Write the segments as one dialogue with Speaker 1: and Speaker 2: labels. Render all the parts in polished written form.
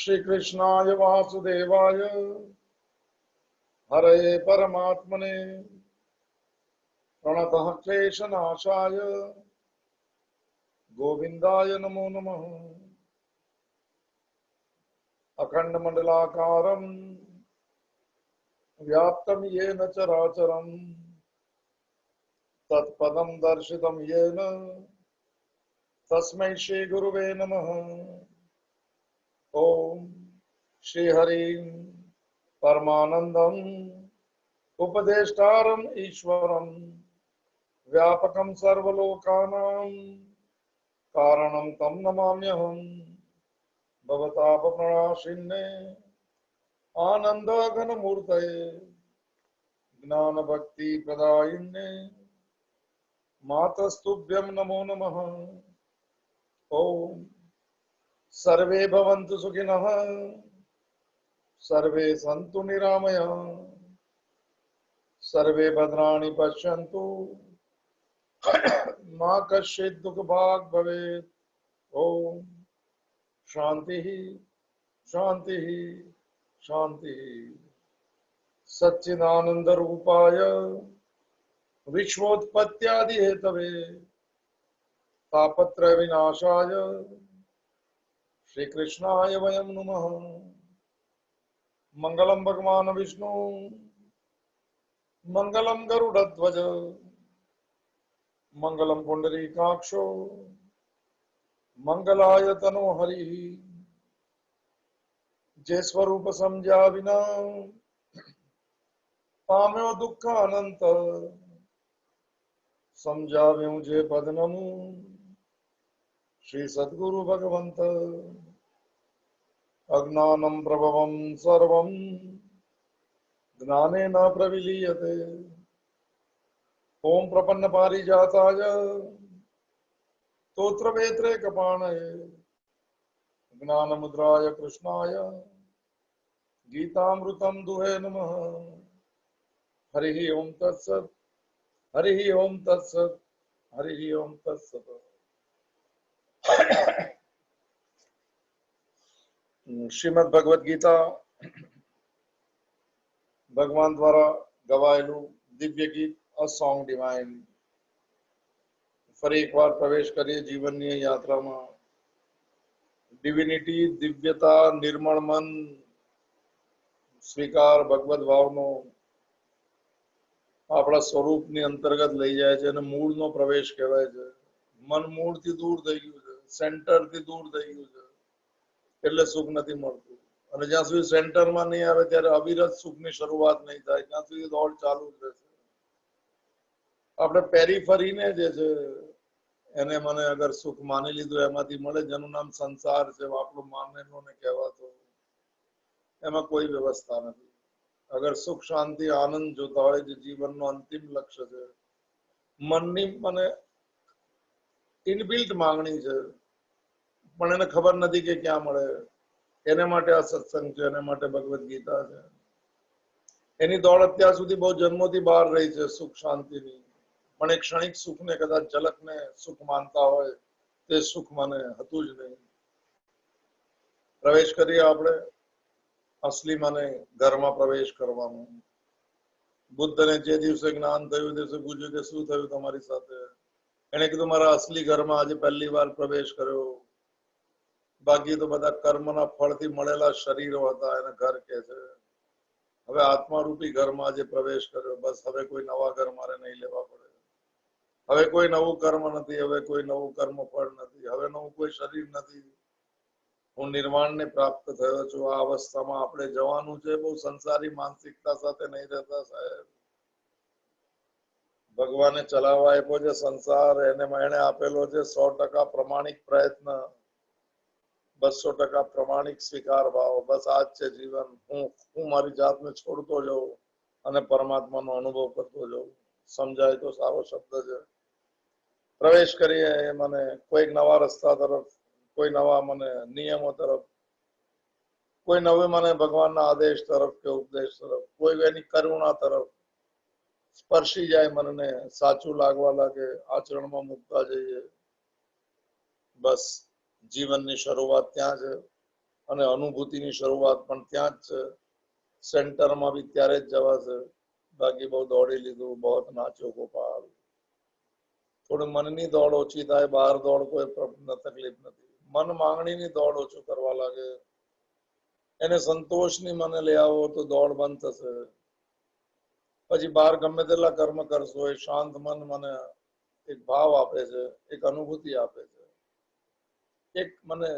Speaker 1: श्री कृष्णाय वासुदेवाय हरे परमात्मने प्रणतः क्लेशनाशाय गोविंदाय नमो नमः। अखंडमंडलाकारं व्याप्तं येन चराचरं तत्पदं दर्शितं येन तस्मै श्री गुरुवे नमः। ओम श्री हरिं परमानंदं उपदेष्टारं ईश्वरं व्यापकं सर्वलोकानां कारणं तं नमाम्यहम्। भवतापप्रणाशिन्ने आनन्दघनमूर्तये ज्ञानभक्तिप्रदायिन्ने मातस्तुभ्यं नमो नमः। ओम सर्वे भवन्तु सुखिनः सर्वे सन्तु निरामयाः सर्वे भद्राणि पश्यन्तु मा कश्चित् दुःखभाग् भवेत्। ओम शांति शांति शांति। सच्चिदानंद रूपाय विश्वोत्पत्त्यादि हेतवे तापत्रय विनाशाय श्री कृष्णाय वयं नमः। मंगलम भगवान विष्णु मंगलम गरुड़ध्वज मंगलम पुंडरीकाक्षो मंगलाय तनो हरि। जे स्वरूप समझा बिना पाम्यो दुख अनंत समझाव्यो जे पदनमु श्री सद्गुरु भगवंत। अज्ञानं प्रभवं सर्वं ज्ञानेन प्रविलीयते। ओम प्रपन्न पारिजाताय स्तोत्रवेत्रे कपाणये ज्ञानमुद्राय कृष्णाय गीतामृतं दुहे नमः। हरि ओम तत्सत् हरि ओम तत्सत् हरि ओम तत्सत्। श्रीमद् भगवद गीता भगवान द्वारा गवाયેલું દિવ્ય ગીત અ સોંગ ડિવાઇન ફરી એકવાર પ્રવેશ કરીએ જીવનની યાત્રામાં। ડિવિનિટી દિવ્યતા નિર્મળ મન સ્વીકાર ભગવદ ભાવનો આપણા સ્વરૂપની અંતર્ગત લઈ જાય છે અને મૂળનો પ્રવેશ કહેવાય છે। મન મૂળથી દૂર થઈ ગયું છે, સેન્ટરથી દૂર થઈ ગયું છે એટલે સુખ નથી મળતું। અને જ્યાં સુધી સેન્ટરમાં નહીં આવે ત્યારે અવિરત સુખની શરૂઆત નહીં થાય, ત્યાં સુધી દોડ ચાલુ જ રહેશે। આપણે પેરીફરીને જે છે એને મને અગર સુખ માની લીધું એમાંથી મળે, જેનું નામ સંસાર છે, આપણું માનેલો ને કહેવાતો, એમાં કોઈ વ્યવસ્થા નથી। અગર સુખ શાંતિ આનંદ જોતા હોય જે જીવનનો અંતિમ લક્ષ્ય છે, મનની મને ઇનબિલ્ટ માંગણી છે પણ એને ખબર નથી કે ક્યાં મળે। એને માટે આ સત્સંગ છે, એને માટે ભગવદ ગીતા છે। એની દોડ અત્યાર સુધી બહુ જન્મોથી બહાર રહી છે સુખ શાંતિની, પણ એક ક્ષણિક સુખને કદાચ ઝલકને સુખ માનતા હોય તે સુખ મને હતું જ નહીં। પ્રવેશ કરીએ આપણે અસલી મને ઘરમાં પ્રવેશ કરવાનો। બુદ્ધને જે દિવસે જ્ઞાન થયું દિવસે પૂછ્યું કે શું થયું તમારી સાથે? એને કીધું મારા અસલી ઘરમાં આજે પહેલી વાર પ્રવેશ કર્યો, બાકી તો બધા કર્મના ફળથી મળેલા શરીરો હતા એને ઘર કે છે। હવે આત્મારૂપી ઘરમાં આજે પ્રવેશ કર્યો, બસ હવે કોઈ નવા ઘર મારે નહીં લેવા પડે, હવે કોઈ નવું કર્મ નથી, હવે કોઈ નવું કર્મ ફળ નથી, હવે નવું કોઈ શરીર નથી, હું નિર્વાણને પ્રાપ્ત થયો છું। આ અવસ્થામાં આપણે જવાનું છે, બહુ સંસારી માનસિકતા સાથે નહીં રહેતા સાહેબ। ભગવાને ચલાવવા આપ્યો છે સંસાર, એને આપેલો છે 100% પ્રમાણિક પ્રયત્ન, 200% પ્રમાણિક સ્વીકાર ભાવ। બસ આ જ છે જીવન। હું મારી જાતને છોડતો જાઉં અને પરમાત્માનો અનુભવ કરતો જાઉં। સમજાય તો સારો શબ્દ છે। પ્રવેશ કરીએ મને કોઈક નવા રસ્તા તરફ, કોઈ નવા મને નિયમો તરફ, કોઈ નવે મને ભગવાનના આદેશ તરફ કે ઉપદેશ તરફ, કોઈ એની કરુણા તરફ સ્પર્શી જાય મનને, સાચું લાગવા લાગે, આચરણમાં મૂકતા જઈએ। બસ જીવનની શરૂઆત ત્યાં છે। અને અનુભૂતિની શરૂઆત પણ ત્યાં જ છે. સેન્ટરમાં બી ત્યારે જ જવાશે. બાકી બહુ દોડી લીધું, બહુ નાચ્યો ગોપાલ. થોડી મનની દોડ ઓછી થાય, બહાર દોડ કોઈ તકલીફ નથી. મન માંગણીની દોડ ઓછું કરવા લાગે, એને સંતોષની મને લઈ આવો તો દોડ બંધ થશે. પછી બહાર ગમે તેટલા કર્મ કરશો, એ શાંત મન મને એક ભાવ આપે છે, એક અનુભૂતિ આપે છે, એક મને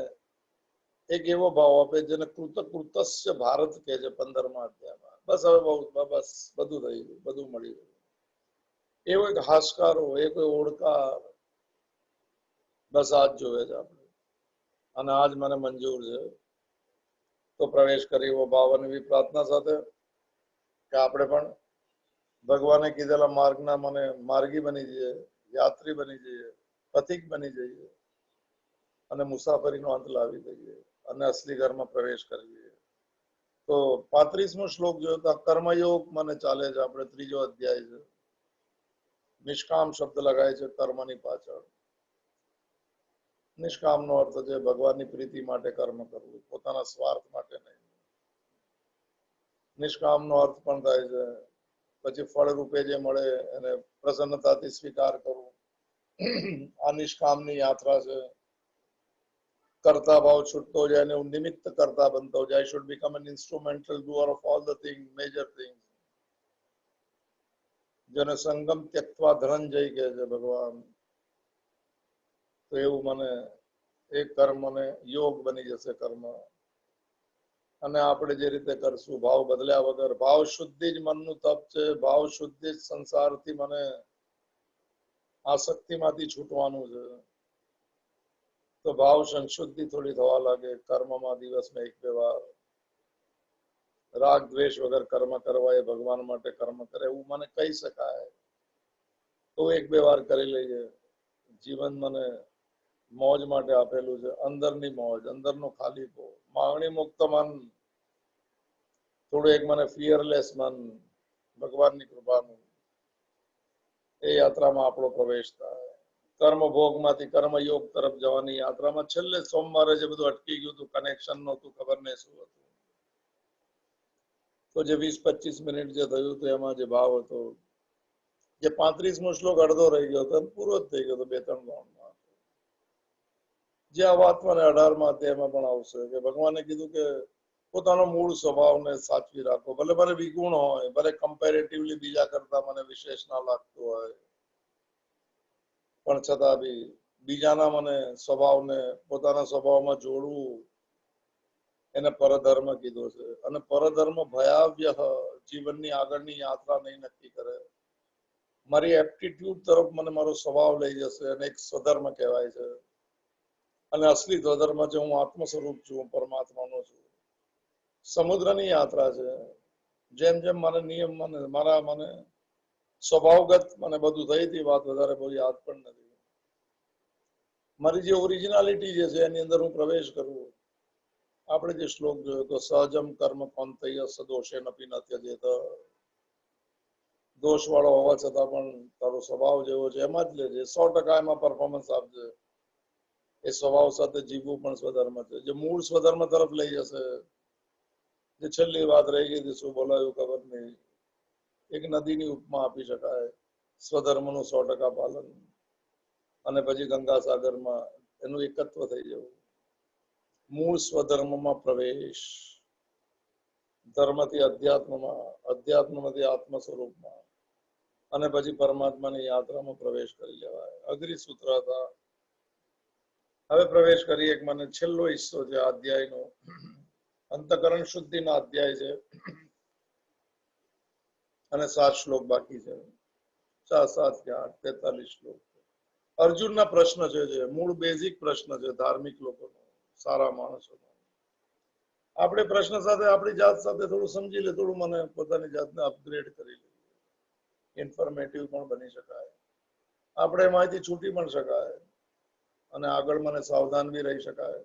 Speaker 1: એક એવો ભાવ આપે જેને કૃતસ્ય ભારત કહે છે 15મા અધ્યાયમાં. બસ હવે બહુ, બસ બધું થઈ ગયું, બધું મળી ગયું. એવો એક હાશકારો, એ કોઈ ઓળકાર, બસ આજ જોવે છે આપણે, અને આજ મને મંજૂર છે. તો પ્રવેશ કરી એવો ભાવ અને એવી પ્રાર્થના સાથે કે આપણે પણ ભગવાને કીધેલા માર્ગના મને માર્ગી બની જઈએ, યાત્રી બની જઈએ, પથિક બની જઈએ અને મુસાફરીનો અંત લાવી દઈએ અને અસલી ઘરમાં પ્રવેશ કરીએ. તો 35મો શ્લોક જોયો તો કર્મયોગ મને ચાલે છે. આપણે 3જો અધ્યાય છે. નિષ્કામ શબ્દ લગાય છે કર્મની પાછળ. નિષ્કામનો અર્થ છે ભગવાનની પ્રીતિ માટે કર્મ કરવું, પોતાના સ્વાર્થ માટે નહીં. નિષ્કામનો અર્થ પણ થાય છે પછી ફળ રૂપે જે મળે એને પ્રસન્નતાથી સ્વીકાર કરવું. આ નિષ્કામની યાત્રા છે. કરતા ભાવ છૂટતો જાય અને હું નિમિત્ત કરતા બનતો જાય. I should become an instrumental doer of all the things, major things. જેને સંગમ ત્યક્તવા ધનંજય કહે છે ભગવાન. તો એવું મને એક કર્મ મને યોગ બની જશે કર્મ. અને આપણે જે રીતે કરશું ભાવ બદલ્યા વગર, ભાવ શુદ્ધિ જ મનનું તપ છે. ભાવ શુદ્ધિ જ સંસારથી મને આસક્તિમાંથી છૂટવાનું છે. તો ભાવ સંશુદ્ધિ થોડી થવા લાગે. કર્મમાં દિવસમાં 1-2 વાર રાગ દ્વેષ વગર કર્મ કરવા, એ ભગવાન માટે કર્મ કરે એવું મને કહી શકાય. તો 1-2 વાર કરી લઈએ. જીવન મને મોજ માટે આપેલું છે, અંદરની મોજ, અંદરનો ખાલીપો, માંગણી મુક્ત મન, થોડું એક મને ફિયરલેસ મન, ભગવાનની કૃપાનું. એ યાત્રામાં આપણો પ્રવેશ થાય. કર્મ ભોગમાંથી કર્મયોગ તરફ જવાની યાત્રામાં છેલ્લે સોમવારે જે બધું અટકી ગયું હતું, કનેક્શન નહોતું, ખબર નહીં શું હતું, તો જે 20-25 મિનિટ જે થયું હતું એમાં જે ભાવ હતો, જે 35મો શ્લોક અડધો રહી ગયો હતો, પૂરો જ થઈ ગયો હતો 2-3 રાઉન્ડમાં. જે આ વાત મને 18મા અધ્યાયમાં પણ આવશે કે ભગવાને કીધું કે પોતાનો મૂળ સ્વભાવને સાચવી રાખો. ભલે ભલે વિગુણ હોય, ભલે કમ્પેરેટિવલી બીજા કરતા મને વિશેષ ના લાગતું હોય, પણ છતાં બી બીજાના મને સ્વભાવને પોતાના સ્વભાવમાં જોડવું, એને પરધર્મ કીધો છે. અને પરધર્મ ભયાવ્ય જીવનની આગળની યાત્રા નહીં નક્કી કરે. મારી એપ્ટિટ્યુડ તરફ મને મારો સ્વભાવ લઈ જશે અને એક સ્વધર્મ કહેવાય છે. અને અસલી સ્વધર્મ છે હું આત્મ સ્વરૂપ છું, હું પરમાત્માનો છું. સમુદ્રની યાત્રા છે. જેમ જેમ મને નિયમ મને મારા મને સ્વભાવગત મને બધું થઈ હતી વાત, વધારે બહુ યાદ પણ નથી. મારી જે ઓરિજિનાલિટી જે છે એની અંદર હું પ્રવેશ કરું. આપણે જે શ્લોક જોયો તો સહજમ કર્મ પંથય સદોષે નપી ન ત્યજેત. દોષ વાળો હોવા છતાં પણ તારો સ્વભાવ જેવો છે એમાં જ લેજે. 100% એમાં પરફોર્મન્સ આપજે. એ સ્વભાવ સાથે જીવવું પણ સ્વધર્મ છે, જે મૂળ સ્વધર્મ તરફ લઈ જશે. જે છેલ્લી વાત રહી ગઈ હતી, શું બોલાયું ખબર નહીં. એક નદીની ઉપમા આપી શકાય, સ્વધર્મનું 100% પાલન, અને પછી ગંગાસાગરમાં એનું એકત્વ થઈ જવું. મૂળ સ્વધર્મમાં પ્રવેશ, ધર્મથી અધ્યાત્મમાં, અધ્યાત્મમાંથી આત્મ સ્વરૂપમાં, અને પછી પરમાત્માની યાત્રામાં પ્રવેશ કરી લેવાય. અઘરી સૂત્ર હતા. હવે પ્રવેશ કરીએ. એક મને છેલ્લો હિસ્સો છે અધ્યાયનો, અંતકરણ શુદ્ધિના અધ્યાય છે અને 7 શ્લોક બાકી છે. 7 કે 8, 43 શ્લોક. અર્જુનના પ્રશ્ન છે, જે મૂળ બેઝિક પ્રશ્ન છે ધાર્મિક લોકોનો, સારા માણસોનો. આપણે પ્રશ્ન સાથે આપણી જાત સાથે થોડું સમજી લે, થોડું મને પોતાની જાતને અપગ્રેડ કરી લે, ઇન્ફોર્મેટિવ પણ બની શકાય, આપણે એમાંથી છૂટી પણ શકાય અને આગળ મને સાવધાન બી રહી શકાય.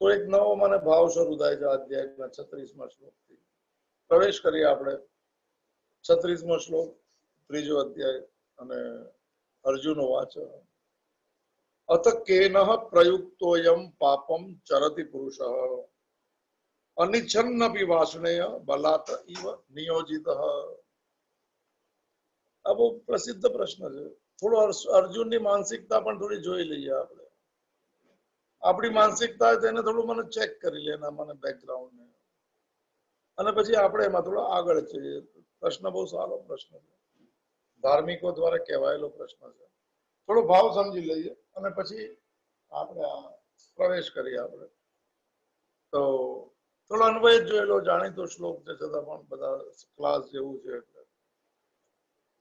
Speaker 1: તો એક નવો મને ભાવ શરૂ થાય છે અધ્યાયના 36મા શ્લોકથી. પ્રવેશ કરીએ આપણે. 36મો શ્લોક, 3જો અધ્યાય, અને અર્જુન વાચ. अथ केनः प्रयुक्तोऽयं पापं चरति पुरुषः अनिच्छन्नपि वासनेय बलात् इव नियोजितः। अब वो प्रसिद्ध प्रश्न है। થોડો અર્જુનની માનસિકતા પણ થોડી જોઈ લઈએ આપણે। આપણી માનસિકતા તેને થોડું મને ચેક કરી લેના મને બેકગ્રાઉન્ડ ને અને પછી આપણે એમાં થોડો આગળ જઈએ। પ્રશ્ન બહુ સારો પ્રશ્ન છે, ધાર્મિકો દ્વારા કહેવાયેલો પ્રશ્ન છે। થોડો ભાવ સમજી લઈએ અને પછી આપણે આ પ્રવેશ કરીએ આપણે। તો થોડો અન્વય જોયેલો જાણીતો શ્લોક છે છતાં પણ બધા ક્લાસ જેવું છે એટલે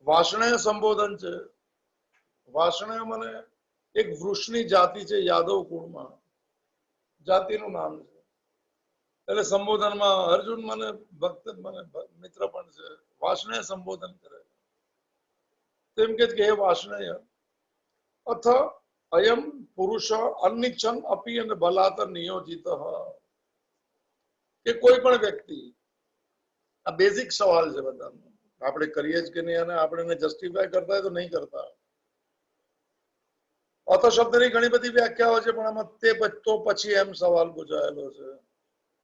Speaker 1: વાર્ષ્ણેય સંબોધન છે। વાર્ષ્ણેય મને એક વૃક્ષની જાતિ છે યાદવ કુળમાં, જાતિનું નામ છે એટલે સંબોધનમાં અર્જુન મને ભક્ત મને મિત્ર પણ છે। વાર્ષ્ણેય સંબોધન કરે તેમ કે હે વાર્ષ્ણેય અથ અયમ પુરુષ અનિચ્છન અપી અને બલાત નિયોજિત। કે કોઈ પણ વ્યક્તિ, આ બેઝિક સવાલ છે બધાનો, આપણે કરીએ જ કે નહીં અને આપણે એને જસ્ટિફાય કરતા હોય તો નહીં કરતા। અથ શબ્દની ઘણી બધી વ્યાખ્યાઓ છે પણ આમાં તે તો પછી એમ સવાલ પૂછાયેલો છે।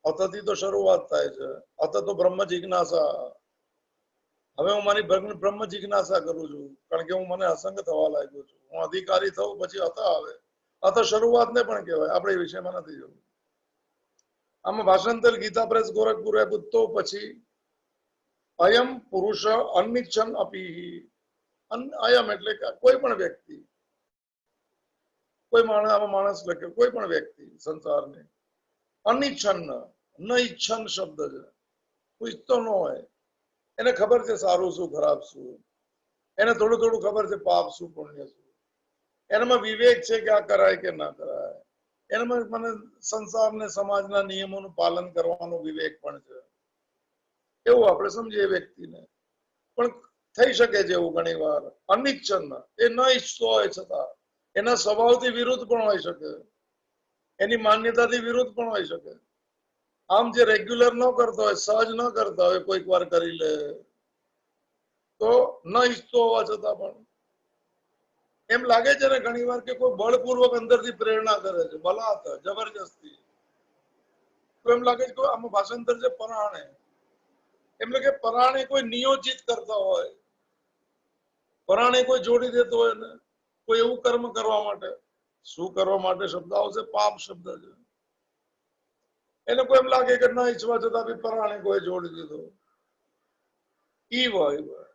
Speaker 1: અથથી તો શરૂઆત થાય છે। અથ તો બ્રહ્મ જિજ્ઞાસા। હવે હું મારી બ્રહ્મ જિજ્ઞાસા કરું છું કારણ કે હું મને અસંગ થવા લાગ્યો છું, હું અધિકારી થઉં પછી અથ આવે। અથ શરૂઆતને પણ કહેવાય, આપણે એ વિષયમાં નથી જવું। આમાં ભાષાંતર ગીતા પ્રેસ ગોરખપુર તો પછી અયમ પુરુષ અનિચ્છન અપી। અયમ એટલે કોઈ પણ વ્યક્તિ, કોઈ માણસ, આમાં માણસ લખે કોઈ પણ વ્યક્તિ સંસારને અનિચ્છન, ન ઈચ્છન શબ્દ છે, કોઈ ઈચ્છતો ન હોય, એને ખબર છે સારું શું ખરાબ શું, એને થોડું થોડું ખબર છે પાપ શું પુણ્ય શું, એનામાં વિવેક છે કે આ કરાય કે ના કરાય, એનામાં મને સંસારને સમાજના નિયમોનું પાલન કરવાનો વિવેક પણ છે, એવું આપણે સમજીએ વ્યક્તિને। પણ થઈ શકે છે એવું ઘણી વાર અનિચ્છન, એ ન ઈચ્છતો હોય છતાં એના સ્વભાવથી વિરુદ્ધ પણ હોઈ શકે, એની માન્યતાથી વિરુદ્ધ પણ હોઈ શકે। આમ જે રેગ્યુલર ન કરતો હોય, સહજ ન કરતા હોય, કોઈક વાર કરી લે તો ન ઈચ્છતો હોવા છતાં પણ એમ લાગે છે ને ઘણી વાર કે કોઈ બળપૂર્વક અંદરથી પ્રેરણા કરે છે, બલાત જબરજસ્તી। તો એમ લાગે છે કે આમાં ભાષાંતર છે પરાણે, એટલે કે પરાણે કોઈ નિયોજિત કરતા હોય, પરાણે કોઈ જોડી દેતો હોય ને કોઈ એવું કર્મ કરવા માટે, શું કરવા માટે શબ્દ આવશે, પાપ શબ્દ છે, એને કોઈ એમ લાગે કે ના ઈચ્છવા છતાં બી પરાણે કોઈ જોડી દીધો, ઈ હોય।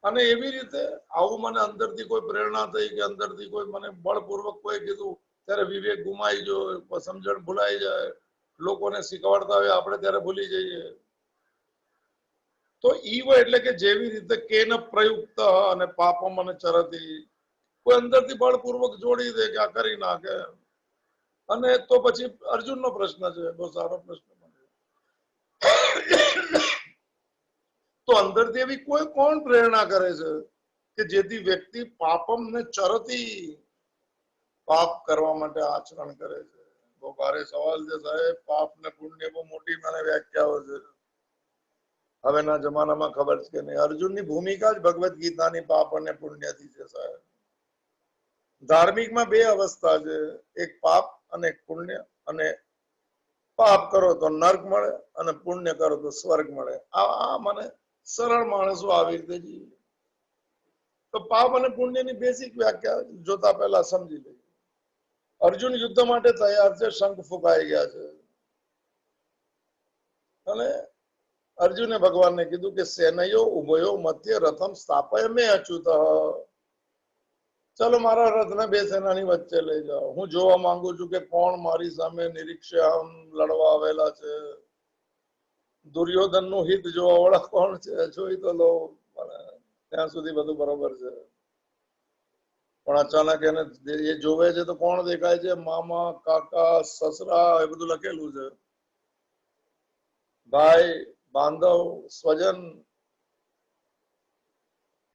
Speaker 1: અને એવી રીતે આવું મને અંદરથી કોઈ પ્રેરણા થઈ કે અંદરથી કોઈ મને બળપૂર્વક કોઈ કીધું ત્યારે વિવેક ગુમાઈ ગયો, સમજણ ભૂલાઈ જાય, લોકોને શીખવાડતા હોય આપણે ત્યારે ભૂલી જઈએ। તો ઈવ એટલે કે જેવી રીતે કેન પ્રયુક્ત અને પાપમ અને ચરતી, કોઈ અંદરથી બળપૂર્વક જોડી દે કે આ કરી નાખે, અને તો પછી અર્જુનનો પ્રશ્ન છે, બહુ સારો પ્રશ્ન તો અંદરથી એવી કોઈ કોણ પ્રેરણા કરે છે કે જેથી વ્યક્તિ પાપમ ને ચરતી, પાપ કરવા માટે આચરણ કરે છે। બહુ ભારે સવાલ છે સાહેબ, પાપ ને પુણ્ય બહુ મોટી મને વ્યાખ્યાઓ છે, હવેના જમાનામાં ખબર છે કે નહીં। અર્જુનની ભૂમિકા જ ભગવદ્ ગીતાની પાપ અને પુણ્યથી છે સાહેબ। ધાર્મિકમાં બે અવસ્થા છે, એક પાપ અને એક પુણ્ય, અને પાપ કરો તો નર્ક મળે અને પુણ્ય કરો તો સ્વર્ગ મળે। આ મને સરળ માણસો આવી રીતે જીવે। તો પાપ અને પુણ્યની બેઝિક વ્યાખ્યા જોતા પહેલા સમજી લઈએ। અર્જુન યુદ્ધ માટે તૈયાર છે, શંખ ફૂંકાઈ ગયા છે અને અર્જુને ભગવાનને કીધું કે સેનયો ઉભયો મધ્ય રથમ સ્થાપય મેં અચ્યુત, ચલો મારા રથને બે સેનાની વચ્ચે લઈ જાઓ, હું જોવા માંગુ છું કે કોણ મારી સામે નિરીક્ષણ લડવા આવેલા છે, દુર્યોધન નું હિત જોવા વાળા કોણ છે, જોઈ તો લો, ત્યાં સુધી બધું બરોબર છે। પણ અચાનક એને એ જોવે છે તો કોણ દેખાય છે, મામા, કાકા, સસરા, એ બધું લખેલું છે, ભાઈ, બાંધવ, સ્વજન।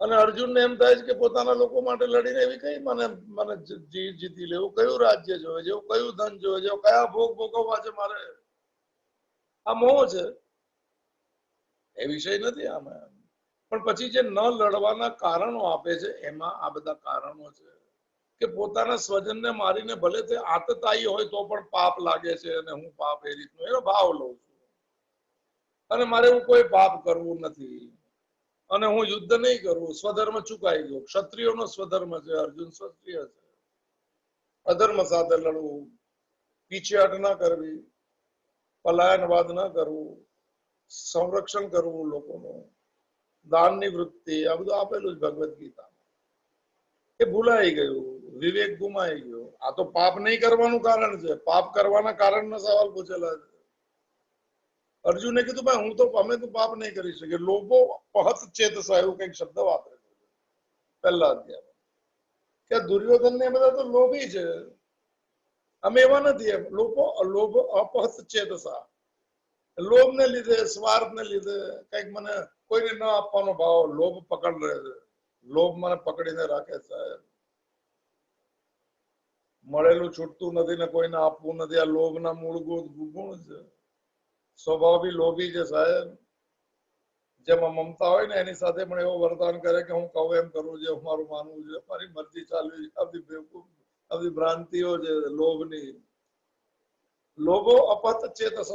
Speaker 1: અને અર્જુનને એમ થાય છે કે પોતાના લોકો માટે લડીને એવી કઈ મને મને જીતી લેવું, કયું રાજ્ય જોવે છે, કયું ધન જોવે છે, કયા ભોગ ભોગવવા છે મારે, આ મોહ છે, એ વિષય નથી આમાં। પણ પછી જે ન લડવાના કારણો આપે છે એમાં આ બધા કારણો છે। કે પોતાના સ્વજનને મારીને ભલે તે આતતાઈ હોય તો પણ પાપ લાગે છે અને હું પાપ એ રીતનો એનો ભાવ લઉં છું અને મારે એવું કોઈ પાપ કરવું નથી અને હું યુદ્ધ નહીં કરું. સ્વધર્મ ચૂકાઈ ગયો. ક્ષત્રિયોનો સ્વધર્મ છે. અર્જુન ક્ષત્રિય છે. અધર્મ સાથે લડવું, પીછેહટ ન કરવી, પલાયનવાદ ન કરવું, સંરક્ષણ કરવું લોકોનું, દાનની વૃત્તિ, આ બધું આપેલું જ ભગવદ્ ગીતા. એ ભૂલાઈ ગયું, વિવેક ગુમાઈ ગયો. આ તો પાપ નહીં કરવાનું કારણ છે. પાપ કરવાના કારણના સવાલ પૂછેલા છે. અર્જુને કીધું ભાઈ હું તો અમે તો પાપ નહીં કરી શકીએ. લોભો પહત ચેતસા એવું કઈક શબ્દ વાપરે છે પહેલા અધ્યાય કે દુર્યોધન ને બધા તો લોભી છે, અમે એવા નથી. એમ લોભ અપહત ચેતસા, લોભ ને લીધે, સ્વાર્થ ને લીધે કઈક મને કોઈને ન આપવાનો ભાવ, લોભ પકડ રહે છે. લોભ મને પકડીને રાખે સાહેબ. મળેલું છૂટતું નથી ને કોઈને આપવું નથી. આ લોભના મૂળભૂત ગુણ છે. સ્વભાવ બી લોભી છે સાહેબ. જેમાં મમતા હોય ને એની સાથે પણ એવો વર્તન કરે કે હું કહું એમ કરું છે, મારું માનવું છે, મારી મરજી ચાલવી. આ બધી ભ્રાંતિઓ છે લોભની. લોભો અપત ચેતસ,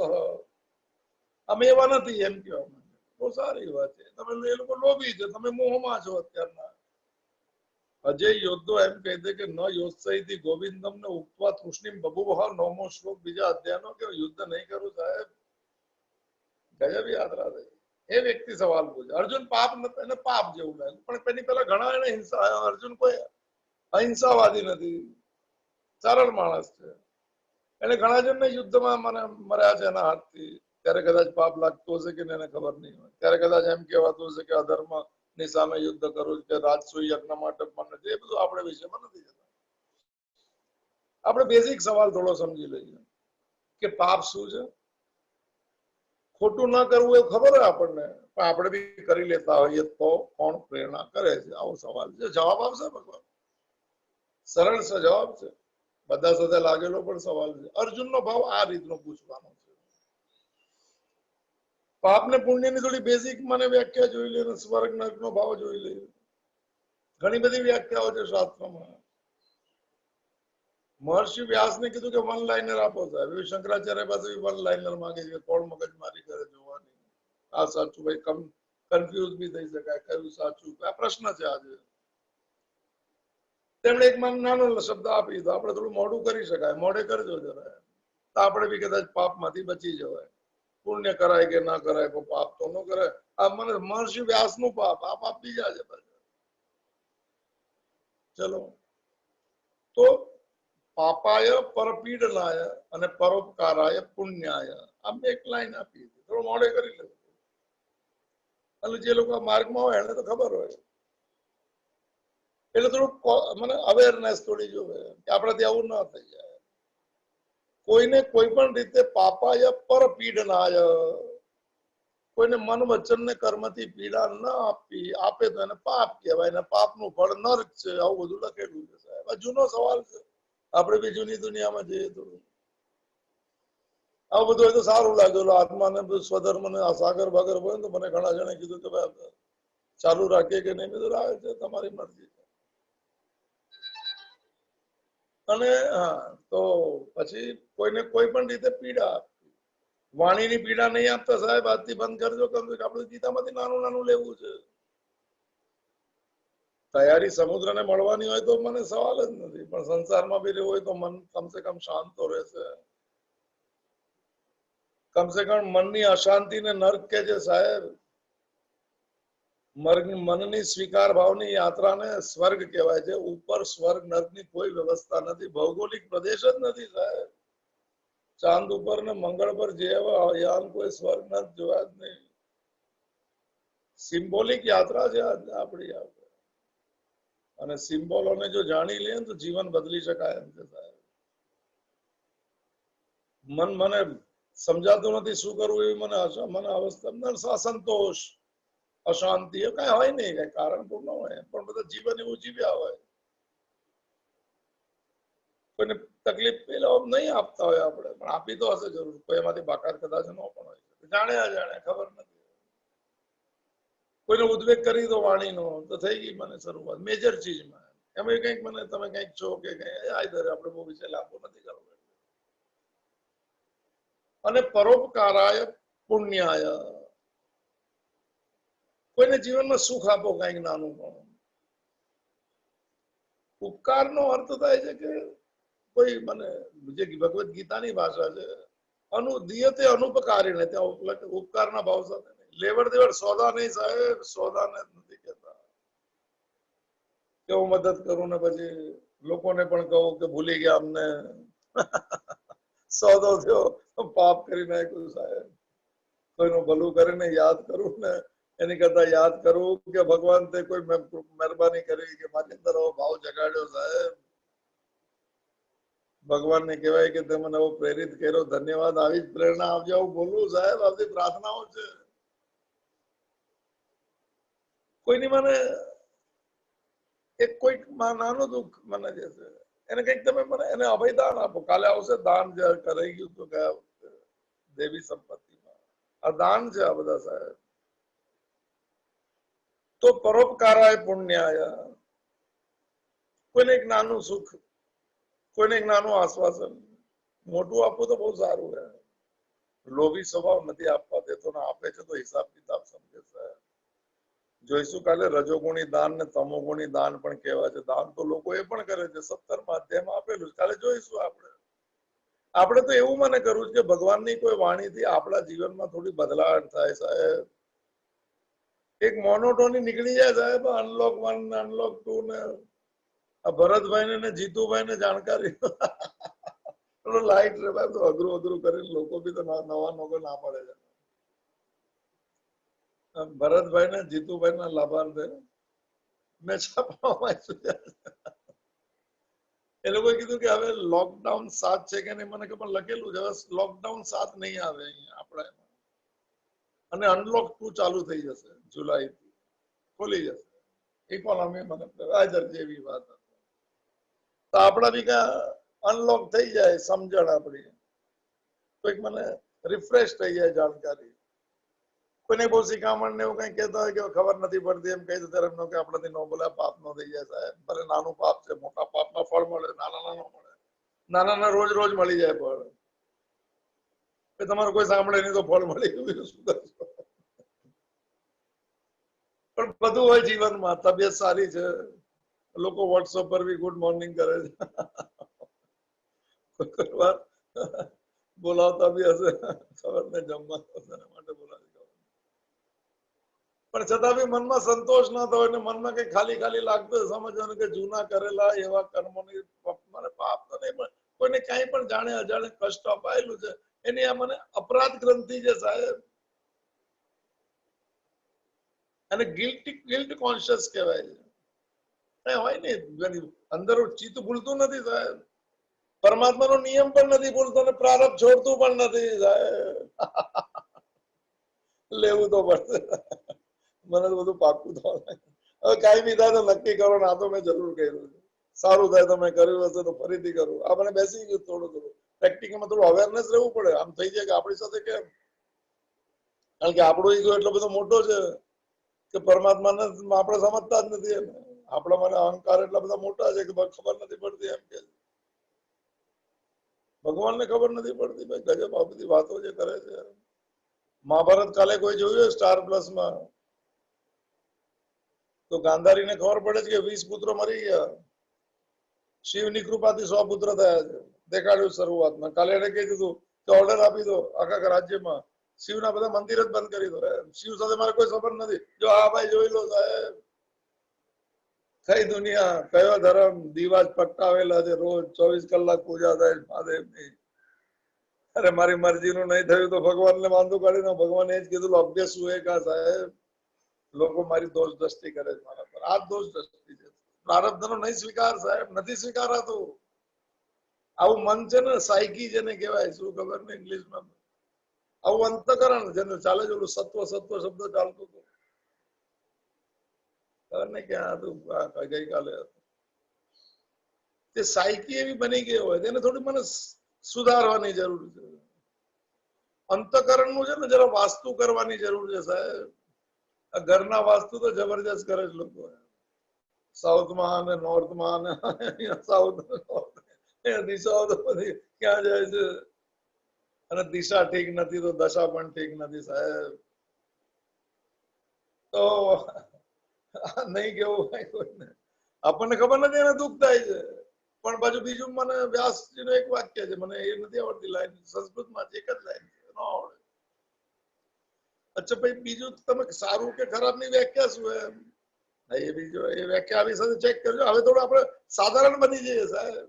Speaker 1: અમે એવા નથી એમ કહેવા. બહુ સારી વાત છે. તમે એ લોકો લોભી છે, તમે મોહમાં છો અત્યારના. અજય યોદ્ધો એમ કહે છે કે ન યોત્સયથી ગોવિંદમ ને ઉક્વા તૃષ્ણિમ બભુવઃ. 9મો શ્લોક બીજા અધ્યાયનો કે યુદ્ધ નહીં કરું સાહેબ. ગજબ યાદ રાખે. એ વ્યક્તિ સવાલ પૂછે. અર્જુન પાપ એને પાપ જેવું લાગે પણ એની પેલા ઘણા એને હિંસા. અર્જુન કોઈ અહિંસાવાદી નથી, સરળ માણસ છે. એને ઘણા જણને યુદ્ધમાં મને મર્યા છે એના હાથથી. ત્યારે કદાચ પાપ લાગતું હશે કે એને ખબર નહીં હોય. ત્યારે કદાચ એમ કહેવાતું હશે કે અધર્મ ની સામે યુદ્ધ કરવું કે રાજસૂય યજ્ઞ માટે મને, એ બધું આપણે વિષયમાં નથી જતા. આપણે બેઝિક સવાલ થોડો સમજી લઈએ કે પાપ શું છે. ખોટું ના કરવું એવું ખબર હોય આપણને, પણ આપણે બી કરી લેતા હોઈએ તો કોણ પ્રેરણા કરે છે? આવો સવાલ છે. જવાબ આવશે ભગવાન. સરળ જવાબ છે. બધા સાથે લાગેલો પણ સવાલ છે. અર્જુનનો ભાવ આ રીતનો પૂછવાનો છે. પાપ ને પુણ્યની થોડી બેઝિક મને વ્યાખ્યા જોઈ લે. સ્વર્ગ નર્કનો ભાવ જોઈ લે. ઘણી બધી વ્યાખ્યાઓ છે શાસ્ત્રમાં. મહર્ષિ વ્યાસને કીધું કે વન લાઇનર આપો સાહેબ. શંકરાચાર્ય પાસે વન લાઇનર માંગે છે. કોણ મગજ મારી કરે જોવાની. આ સાચું ભાઈ કન્ફ્યુઝ બી થઈ શકાય કયું સાચું. આ પ્રશ્ન છે આજે. તેમણે એક નાનો શબ્દ આપી દીધો. આપણે થોડું મોડું કરી શકાય. મોડે કરજો જરા, તો આપણે બી કદાચ પાપમાંથી બચી જવાય. પુણ્ય કરાય કે ના કરાય, પણ પાપ તો ન કરાય. આ મને મહર્ષિ વ્યાસનું પાપ, આ પાપ બીજા છે. ચલો તો પાપાય પરપીડનાય અને પરોપકારાય પુણ્યાય, આમ એક લાઈન આપી. થોડું મોડે કરી લેવું. એટલે જે લોકો માર્ગમાં હોય એને તો ખબર હોય. એટલે થોડું મને અવેરનેસ થોડી જોવે કે આપણાથી આવું ના થઈ જાય. કોઈને કોઈ પણ રીતે પાપાય પરપીડનાય, કોઈને મન વચન ને કર્મથી પીડા ન આપી, આપે તો એને પાપ કહેવાય. ને પાપનું ફળ નર્ક છે. આવું બધું લખેલું છે સાહેબ. આ જૂનો સવાલ છે. આપણે બી જૂની દુનિયામાં જઈએ તો આવું બધું હોય તો સારું લાગેલું. આત્માને સ્વધર્મ ને સાગર ભાગર હોય તો મને ઘણા જણે કીધું કે ભાઈ ચાલુ રાખીએ કે નહીં. બધું આવે છે, તમારી મરજી. અને હા, તો પછી કોઈને કોઈ પણ રીતે પીડા આપવી. વાણીની પીડા નહીં આપતા સાહેબ. આજથી બંધ કરજો. આપણે ગીતામાંથી નાનું નાનું લેવું છે. તૈયારી સમુદ્રને મળવાની હોય તો મને સવાલ જ નથી, પણ સંસારમાં બી રહેવું હોય તો મન કમસે કમ શાંત તો રહેશે. કમસે કમ મનની અશાંતિને નર્ક કે છે સાહેબ. મનની સ્વીકાર ભાવની યાત્રાને સ્વર્ગ કહેવાય છે. ઉપર સ્વર્ગ નર્કની કોઈ વ્યવસ્થા નથી. ભૌગોલિક પ્રદેશ જ નથી સાહેબ. ચાંદ ઉપર ને મંગળ પર જેવા યાન કોઈ સ્વર્ગ નર્ક જોયા જ નહીં. સિમ્બોલિક યાત્રા છે આપણી. અને સિમ્બોલોને જો જાણી લે તો જીવન બદલી શકાય એમ છે સાહેબ. મને સમજાતું નથી શું કરવું એવી મને અવસ્થા, અસંતોષ, અશાંતિ એ કઈ હોય નહીં. કઈ કારણ પૂર્ણ હોય પણ બધા જીવન એવું જીવ્યા હોય. કોઈને તકલીફ પેલા નહીં આપતા હોય આપણે, પણ આપી તો હશે જરૂર. કોઈ એમાંથી બાકાત કદાચ ન પણ હોય. જાણે અજાણે ખબર નથી. કોઈને ઉદ્વેગ કરી દો વાણીનો તો થઈ ગઈ મને શરૂઆત મેજર ચીજમાં. એમાં કંઈક મને તમે કંઈક છો કે આઈધર આપણે બહુ વિશે લાંબો નથી કરવો. અને પરોપકારાય પુણ્યાય, કોઈને જીવનમાં સુખ આપો કંઈક નાનું પણ. ઉપકારનો અર્થ થાય છે કે કોઈ મને જે ભગવદ્ ગીતાની ભાષા છે દિયતે અનુપકારીને, ત્યાં ઉપકારના ભાવ સાથે લેવડ દેવડ સોદા નહીં સાહેબ, સોદા ને નથી કહેતા કે હું મદદ કરું ને પછી લોકોને પણ કહું કે ભૂલી ગયા અમને, સોદો થયો પાપ કરી નાખ્યું સાહેબ. કોઈનું ભલું કરીને યાદ કરું ને એની કરતા યાદ કરવું કે ભગવાન તે કોઈ મહેરબાની કરી કે મારી અંદર આવો ભાવ જગાડ્યો સાહેબ. ભગવાનને કહેવાય કે તે મને પ્રેરિત કર્યો, ધન્યવાદ, આવી જ પ્રેરણા આપજો. આવું બોલવું સાહેબ, આવી પ્રાર્થનાઓ છે. કોઈની મને એક કોઈક નાનું દુઃખ મને જે છે એને કંઈક તમે મને એને અભયદાન આપો. કાલે આવશે દાન, જે કરાઈ ગયું તો ગયા દેવી સંપત્તિમાં આ દાન છે આ બધા સાહેબ. તો પરોપકારાય પુણ્યાય, કોઈને એક નાનું સુખ, કોઈને એક નાનું આશ્વાસન, મોટું આપવું તો બહુ સારું છે. લોભી સ્વભાવ નથી આપવા દેતો ને આપે છે તો હિસાબ કિતાબ સમજે સાહેબ. જોઈશું કાલે રજોગુણી દાન ને તમોગુણી દાન પણ કહેવાય છે. દાન તો લોકો એ પણ કરે છે, 17 અધ્યાયમાં આપેલું છે. કાલે જોઈશું આપણે તો એવું મને કરવું છે કે ભગવાનની કોઈ વાણીથી આપણા જીવનમાં થોડી બદલાવ થાય સાહેબ. એક મોનોટોની નીકળી જાય સાહેબ. અનલોક 1 ને અનલોક 2 ને ભરતભાઈ ને જીતુભાઈ ને જાણકારી લાઈટ રે ભાઈ, તો અઘરું કરીને લોકો બી તો નવા નોકો ના પડે છે. ભરતભાઈ ને જીતુભાઈ ના લાભાર્થ મેં છાપવામાં એ લોકોએ કીધું કે હવે લોકડાઉન 7 છે કે નહીં મને કે, પણ લખેલું છે હવે લોકડાઉન 7 નહીં આવે અહીંયા આપણે, અને અનલોક 2 ચાલુ થઈ જશે જુલાઈ થી, ખોલી જશે ઇકોનોમી. મને જેવી વાત તો આપણા બી અનલોક થઈ જાય સમજણ આપણી, તો એક મને રિફ્રેશ થઈ જાય જાણકારી. કોઈને બહુ શિખામણ ને એવું કઈ કહેતા હોય કે ખબર નથી પડતી એમ કહી દે ત્યારે કે આપણાથી ન બોલાય, પાપ નો થઈ જાય સાહેબ. ભલે નાનું પાપ છે, મોટા પાપના ફળ મળે, નાના મળે, નાના રોજ રોજ મળી જાય ફળ. તમારું કોઈ સાંભળે નહીં તો ફળ મળી ગયું શું કરશો? પણ બધું હોય જીવનમાં. તબિયત સારી છે, લોકો વોટ્સઅપ પર બી ગુડ મોર્નિંગ કરે છે, બોલાવતા બી હશે ખબર ને જમવા માટે બોલાવી, પણ છતાં બી મનમાં સંતોષ ના થયો ને મનમાં કઈ ખાલી ખાલી લાગતું સમજવાનું કે જૂના કરેલા એવા કર્મોની મને પાપ તો નહીં, પણ કોઈને કઈ પણ જાણે અજાણે કષ્ટ અપાયેલું છે એની આ મને અપરાધ ગ્રંથિ છે સાહેબ. અને ગિલ્ટ કોન્શિયસ કહેવાય છે. કઈ હોય ને અંદર ચિત્ત ભૂલતું નથી સાહેબ. પરમાત્માનો નિયમ પણ નથી ભૂલતો ને પ્રારબ્ધ છોડતું પણ નથી સાહેબ. લેવું તો પડશે. મને તો બધું પાકું થવા હવે કઈ બી થાય તો નક્કી કરો ને આ તો મેં જરૂર કર્યું છે, સારું થાય તો મેં કર્યું હશે તો ફરીથી કરું. આ મને બેસી ગયું થોડું પ્રેક્ટિકલમાં થોડું અવેરનેસ રહેવું પડે. આમ થઈ જાય કે આપણી સાથે કેમ, કારણ કે આપણો ઈગો એટલો બધો મોટો છે કે પરમાત્માને આપણે સમજતા જ નથી. એને આપણા મને અહંકાર એટલા બધા મોટા છે કે ખબર નથી પડતી. એમ કે ભગવાનને ખબર નથી પડતી. ભાઈ ગજબ આ બધી વાતો જે કરે છે. મહાભારત કાલે કોઈ જોયું સ્ટાર પ્લસ માં તો ગાંધારીને ખબર પડે છે કે 20 પુત્રો મરી ગયા, શિવની કૃપાથી 100 પુત્ર થયા છે. દેખાડ્યું શરૂઆતમાં. કાલે એને કહી દીધું કે ઓર્ડર આપી દો આખા રાજ્યમાં શિવના બધા મંદિર જ બંધ કરી દો. શિવ સાથે મારે કોઈ સંબંધ નથી. જો આ ભાઈ જોઈ લો સાહેબ, કઈ દુનિયા, કયો ધર્મ, દીવા પ્રગટાવેલા છે, રોજ 24 કલાક પૂજા થાય મહાદેવની. અરે મારી મરજીનું નહીં થયું તો ભગવાનને વાંધો કાઢીને ભગવાને એ જ કીધું અભ્યાસ શું કા સાહેબ. લોકો મારી દોષ દ્રષ્ટિ કરે છે મારા પર. આ દોષ દ્રષ્ટિ છે. પ્રારબ્ધનો નહીં સ્વીકાર સાહેબ, નથી સ્વીકારાતું. આવું મન છે ને, સાયકી જેને કહેવાય, શું ખબર ને ઇંગ્લિશમાં, આવું અંતકરણ જેને ચાલે છે. ઓલું સત્વ શબ્દ ચાલતો હતો ખબર ને ક્યાં હતું ગઈકાલે. તે સાયકી એવી બની ગઈ હોય તેને થોડી મને સુધારવાની જરૂર છે. અંતકરણનું છે ને જરા વાસ્તુ કરવાની જરૂર છે સાહેબ. ઘરના વાસ્તુ તો જબરજસ્ત કરે છે લોકો. સાઉથમાં અને નોર્થમાં અને અહીંયા સાઉથ નોર્થ અહીંયા દિશાઓ તો બધી ક્યાં જાય છે અને દિશા ઠીક નથી તો દશા પણ ઠીક નથી સાહેબ. તો નહીં કેવું ભાઈ કોઈને, આપણને ખબર નથી એને દુઃખ થાય છે. પણ પાછું બીજું મને વ્યાસજીનો એક વાક્ય છે, મને એ નથી આવડતી લાઈન, સંસ્કૃતમાં એક જ લાઈન છે, ન આવડે. અચ્છા ભાઈ બીજું તમે સારું કે ખરાબ ની વ્યાખ્યા શું એમ? એ બીજો એ વ્યાખ્યા આવી સાથે ચેક કરજો. હવે થોડું આપણે સાધારણ બની જઈએ સાહેબ.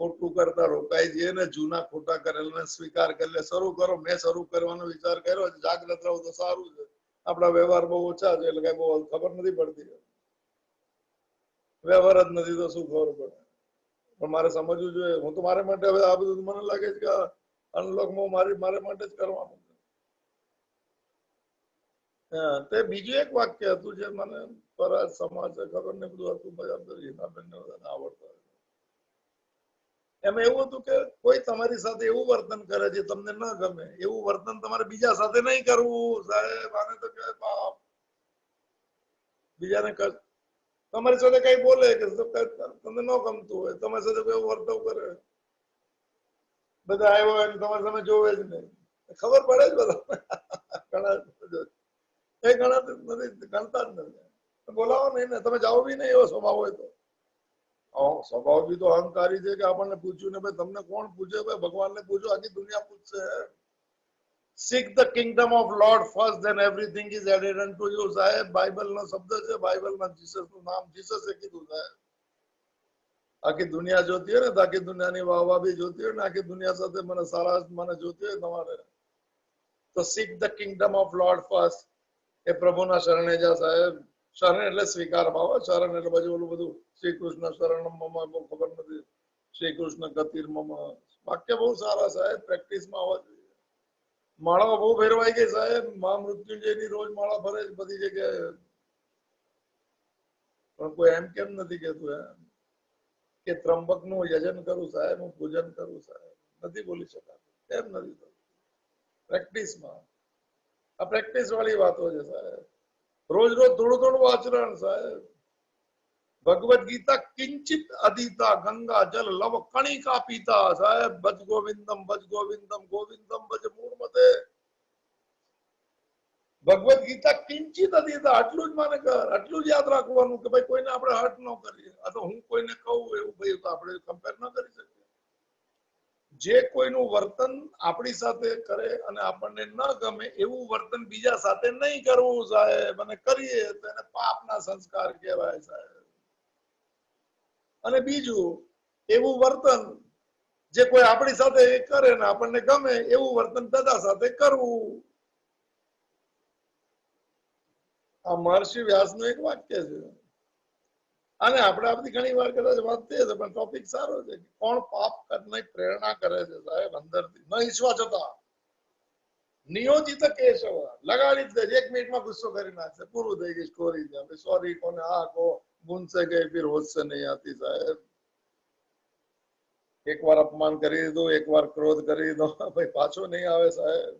Speaker 1: ખોટું કરતા રોકાઈ જઈએ ને જૂના ખોટા કરેલા સ્વીકાર કરી લે. શરૂ કરો, મેં શરૂ કરવાનો વિચાર કર્યો, જાગ્રત રહો તો સારું છે. આપણા વ્યવહાર બહુ ઓછા છે એટલે કઈ બહુ ખબર નથી પડતી. વ્યવહાર જ નથી તો શું ખબર પડે? પણ મારે સમજવું જોઈએ. હું તો મારે માટે હવે આ બધું મને લાગે છે કે અનલોક મારે માટે જ કરવાનું. તે બીજું એક વાક્ય હતું જે મને પરાજ સમાજ ખબર ને બધું હતું, આવડતું. એમાં એવું હતું કે કોઈ તમારી સાથે એવું વર્તન કરે છે તમને ન ગમે, એવું વર્તન તમારે બીજા સાથે નહીં કરવું સાહેબ. આને તો કે બાપ, બીજાને તમારી સાથે કઈ બોલે કે તમને ન ગમતું હોય, તમારી સાથે કોઈ વર્તવ કરે, બધા આવ્યો હોય તમારી સામે જોવે જ નહીં, ખબર પડે જ બધા ઘણા નથી ગણતા જ નથી. બોલાવો નહીં ને, તમે જાઓ બી નહીં એવો સ્વભાવ હોય તો. સ્વભાવ બી તો અહંકારી છે કે આપણને પૂછ્યું ને ભાઈ તમને કોણ પૂછે? ભાઈ ભગવાનને પૂછો, આખી દુનિયા પૂછશે. Seek the kingdom of Lord first, then everything is added unto you. સાહેબ બાઇબલ નો શબ્દ છે, બાઇબલમાં જીસસ નું નામ જીસસે કીધું સાહેબ. આખી દુનિયા જોતી હોય ને તો આખી દુનિયાની વાહવા બી જોતી હોય ને આખી દુનિયા સાથે મને સારા મને જોતી હોય તમારે તો seek the kingdom of Lord first. એ પ્રભુના શરણે જા સાહેબ. શરણ એટલે સ્વીકાર ભાવ, શરણ એટલે પછી ઓલું બધું શ્રી કૃષ્ણ શરણમ મમ બહુ ખબર નથી, શ્રી કૃષ્ણ ગતિર મમ વાક્ય બહુ સારા સાહેબ, પ્રેક્ટિસમાં આવવા જોઈએ. માળાઓ બહુ ફેરવાઈ ગઈ સાહેબ. મહામૃત્યુંજયની રોજ માળા ભરે બધી જગ્યાએ, પણ કોઈ એમ કેમ નથી કેતું એમ કે ત્રંબક નું યજન કરું સાહેબ, હું પૂજન કરું સાહેબ? નથી બોલી શકાતું, કેમ નથી થતું? પ્રેક્ટિસમાં આ પ્રેક્ટિસ વાળી વાતો છે સાહેબ. રોજ રોજ થોડું થોડું આચરણ સાહેબ. ભગવદ ગીતા કિંચિત અધીતા ગંગા જલ લવ કણિકા પીતા સાહેબ. ભજ ગોવિંદમ ગોવિંદમ ભજ મૂળમતે. ભગવદ ગીતા કિંચિત અધીતા, આટલું જ માને કર, આટલું જ યાદ રાખવાનું કે ભાઈ કોઈને આપણે હર્ટ ન કરીએ. આ તો હું કોઈને કહું એવું ભાઈ તો આપણે કમ્પેર ન કરી શકીએ. જે કોઈનું વર્તન આપણી સાથે કરે અને આપણને ન ગમે એવું વર્તન બીજા સાથે નહીં કરવું સાહેબ. અને કરીએ તો એને પાપના સંસ્કાર કહેવાય સાહેબ. અને બીજું એવું વર્તન જે કોઈ આપણી સાથે કરે ને આપણને ગમે એવું વર્તન બધા સાથે કરવું. આ મહર્ષિ વ્યાસનું એક વાક્ય છે. અને આપણે આપણી ઘણી વાર કદાચ વાત થઈ છે પણ ટોપિક સારો છે. કોણ પાપ કરને પ્રેરણા કરે છે સાહેબ અંદરથી, ન ઈચ્છવા છતાં. નિયોજિત કેશવ લગાડી દે, 1 મિનિટમાં ગુસ્સો કરી નાખશે, પૂરું થઈ ગઈ સ્ટોરી. સોરી કોને આ કો ગુનસે ગઈ ફિર હોશ નહીં આતી સાહેબ. એકવાર અપમાન કરી દીધું, એકવાર ક્રોધ કરી દીધો, ભાઈ પાછો નહીં આવે સાહેબ.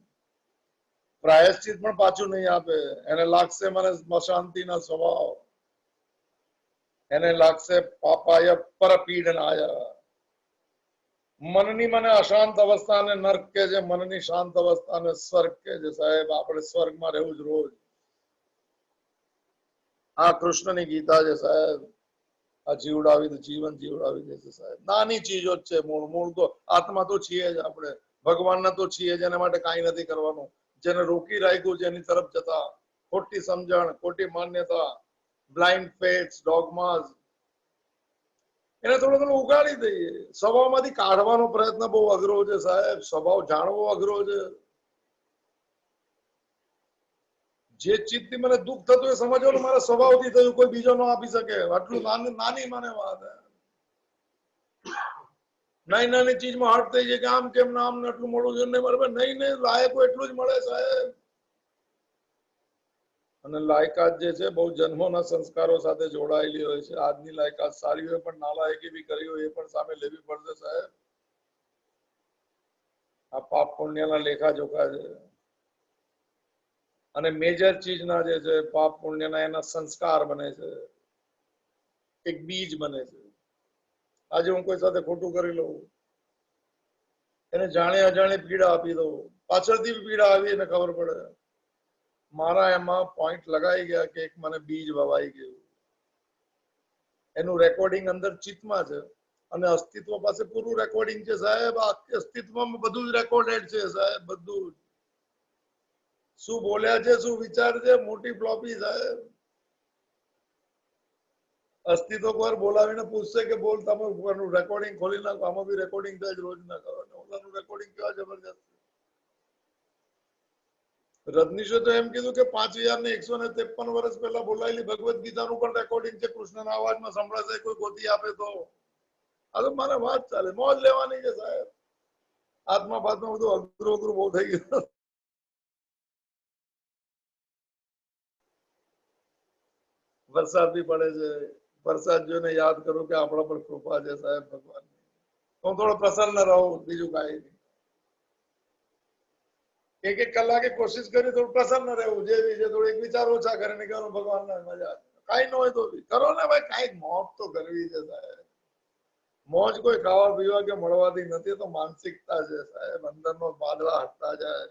Speaker 1: પ્રાયશ્ચિત પણ પાછું નહીં આપે. એને લાગશે મને શાંતિના સ્વભાવ, એને લાગશે પાપાય પરપીડનાય. મનની મને અશાંત અવસ્થાને નર્ક કે છે, મનની શાંત અવસ્થાને સ્વર્ગ કે છે સાહેબ. આપણે સ્વર્ગમાં રહેવું જ રોજ. આ કૃષ્ણની ગીતા છે સાહેબ. આ જીવડાવી તો જીવન જીવડાવી દેશે સાહેબ. નાની ચીજો જ છે. મૂળ તો આત્મા તો છીએ જ આપણે, ભગવાનના તો છીએ જ. એના માટે કાંઈ નથી કરવાનું. જેને રોકી રાખ્યું છે એની તરફ જતા ખોટી સમજણ, ખોટી માન્યતા, બ્લાઇન્ડ ફેથ્સ, ડોગમાસ, એને થોડું ઘણું ઉગાડી દઈએ. સ્વભાવમાંથી કાઢવાનો પ્રયત્ન બહુ અઘરો છે સાહેબ. સ્વભાવ જાણવો અઘરો છે. જે ચીજથી મને દુઃખ થતું એ સમજવાનું મારા સ્વભાવથી થયું, કોઈ બીજો ન આપી શકે. આટલું નાની મને વાત. નાની નાની ચીજમાં હર્ટ થઈ જાય કે આમ કેમ નામ ને આટલું મોડું છે નહીં મળે. નહીં લાયકો એટલું જ મળે સાહેબ. અને લાયકાત જે છે બહુ જન્મોના સંસ્કારો સાથે જોડાયેલી હોય છે. આજની લાયકાત સારી હોય પણ નાલાયકી બી કરી હોય એ પણ સામે લેવી પડશે સાહેબ. આ પાપ પુણ્યના લેખા જોખા છે. અને મેજર ચીજના જે છે પાપ પુણ્યના એના સંસ્કાર બને છે. એક બીજ બને છે. આજે હું કોઈ સાથે ખોટું કરી લઉં, એને જાણે અજાણે પીડા આપી દઉં, પાછળથી પીડા આવી એને ખબર પડે, મારા એમાં પોઈન્ટ લગાઈ ગયા કે એક મને બીજ વવાઈ ગયું. એનું રેકોર્ડિંગ અંદર ચિત્તમાં છે અને અસ્તિત્વ પાસે પૂરું રેકોર્ડિંગ છે સાહેબ. આખી અસ્તિત્વમાં બધું જ રેકોર્ડેડ છે સાહેબ, બધું જ. શું બોલ્યા છે, શું વિચાર છે, મોટી ફ્લોપી સાહેબ. અસ્તિત્વ પર બોલાવીને પૂછશે કે બોલ, તમે ઉપરનું રેકોર્ડિંગ ખોલી નાખો, આમાં બી રેકોર્ડિંગ થાય રોજ ના કરો. ઓલાનું રેકોર્ડિંગ કેવા જબરજસ્ત. રજનીશે તો એમ કીધું કે 5153 વર્ષ પહેલા બોલાયેલી ભગવદ ગીતાનું પણ રેકોર્ડિંગ છે, કૃષ્ણના અવાજમાં સંભળાશે, કોઈ ગોતી આપે તો. આ તો મારે વાત ચાલે, મોજ લેવાની છે સાહેબ. આત્મા પાત્મા બધું અઘરું અઘરું બહુ થઈ ગયું. વરસાદ બી પડે છે, વરસાદ જોઈને યાદ કરું કે આપણા પર કૃપા છે સાહેબ ભગવાન. હું થોડો પ્રસન્ન રહું, બીજું કાંઈ નહીં. એક એક કલાકે કોશિશ કરી થોડું પ્રસન્ન રહેવું, જે થોડું એક વિચાર ઓછા કરીને કહેવાનું ભગવાન મજા. કાંઈ ન હોય તો કરો ને ભાઈ, કાંઈક મોજ તો કરવી છે સાહેબ. મોજ કોઈ ખાવા પીવા કે મળવાથી નથી, તો માનસિકતા છે સાહેબ. અંદરનો બાદળા હટતા જાય.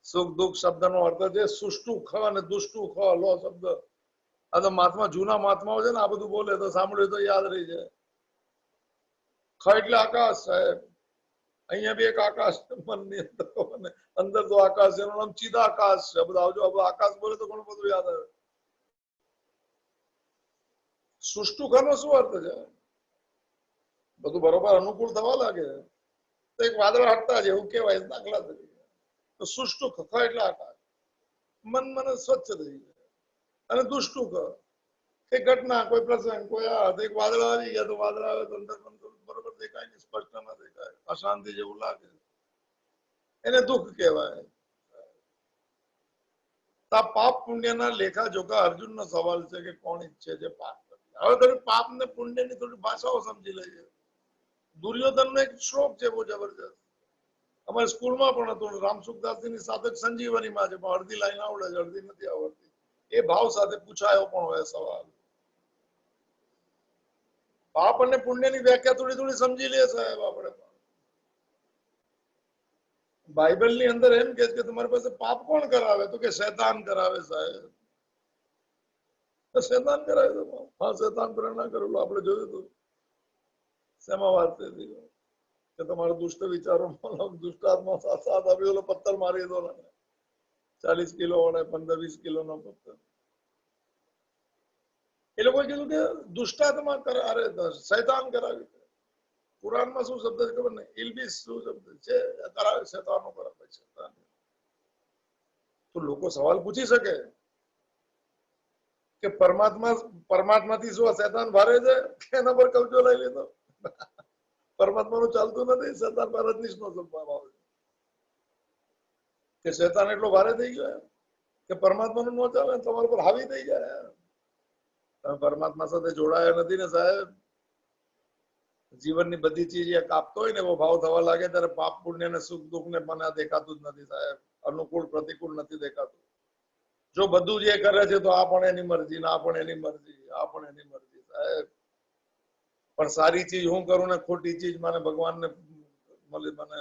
Speaker 1: સુખ દુઃખ શબ્દનો અર્થ છે સુષ્ટુ ખ અને દુષ્ટુ ખ, લો શબ્દ. આ તો મહાત્મા, જૂના મહાત્માઓ છે ને, આ બધું બોલે તો સાંભળ્યું તો યાદ રહી જાય. ખ એટલે આકાશ સાહેબ. અહીંયા બી એક આકાશ મનની અંદર, અંદર તો આકાશ છે, એનું નામ ચિદાકાશ છે. બધા આવજો, આકાશ બોલે તો ઘણું બધું યાદ આવે. સુષ્ટુ ખ નો શું અર્થ છે? બધું બરોબર અનુકૂળ થવા લાગે તો એક વાદળ હટતા જ એવું કહેવાય, દાખલા તરીકે. તો સુષ્ટુ ખ એટલે આકાશ, મન મને સ્વચ્છ થઈ જાય. અને દુષ્ટુ ખ કે ઘટના, કોઈ પ્રસંગ, કોઈ એક વાદળ આવી ગયા તો વાદળ આવે તો અંદર બરોબર દેખાય નહીં, સ્પષ્ટ ના દેખાય, અશાંતિ જેવું લાગે, એને દુઃખ કહેવાય. પાપ પુણ્યના લેખા જોખા અર્જુનનો સવાલ છે કે કોણ ઈચ્છે છે પાપ. હવે થોડી પાપ ને પુણ્યની થોડી ભાષાઓ સમજી લઈએ. દુર્યોધનનો એક શ્લોક છે બહુ જબરજસ્ત, અમારી સ્કૂલમાં પણ હતું. રામસુખદાસજીની સાથે સંજીવનીમાં છે, પણ અડધી લાઈન આવડે છે, અડધી નથી આવડતી. એ ભાવ સાથે પૂછાયો પણ હોય સવાલ. પાપ અને પુણ્યની વ્યાખ્યા થોડી થોડી સમજી લે સાહેબ આપણે. બાઇબલની અંદર એમ કે છે કે તમારી પાસે પાપ કોણ કરાવે, તો કે શૈતાન કરાવે સાહેબ. શૈતાન કરાવે તો હા, શૈતાન પ્રેરણા કરેલું આપણે જોયું હતું. શેમાં વાત થઈ કે તમારા દુષ્ટ વિચારોમાં દુષ્ટાત્મા સાથ આવી, ઓલો પથ્થર મારી દો, 40 કિલો વડે 15-20 કિલોનો પથ્થર. એ લોકોએ કીધું કે દુષ્ટાત્મા અરે શૈતાન કરાવી. કુરાનમાં શું શબ્દ છે ખબર નહીં, ઇલ્બિસ શું શબ્દ છે, કરાવે શૈતાનો કરાવે શૈતાન. તો લોકો સવાલ પૂછી શકે કે પરમાત્માથી શું શૈતાન ભારે છે કે એના પર કબજો લઈ લીધો? પરમાત્માનું ચાલતું નથી, શૈતાન પર રજનીશનો સ્વભાવ આવે કે શૈતાન એટલો ભારે થઈ ગયો કે પરમાત્માનું ન ચાલે, તમારા પર હાવી થઈ જાય. તમે પરમાત્મા સાથે જોડાયા નથી ને સાહેબ. જીવનની બધી ચીજ કાપતો હોય ને એવો ભાવ થવા લાગે ત્યારે પાપ પુણ્ય ને સુખ દુઃખ ને મને દેખાતું જ નથી સાહેબ. અનુકૂળ પ્રતિકૂળ નથી દેખાતું. જો બધું જે કરે છે તો આ પણ એની મરજી, ના પણ એની મરજી, આ પણ એની મરજી સાહેબ. પણ સારી ચીજ હું કરું ને ખોટી ચીજ મને ભગવાનને મળી. મને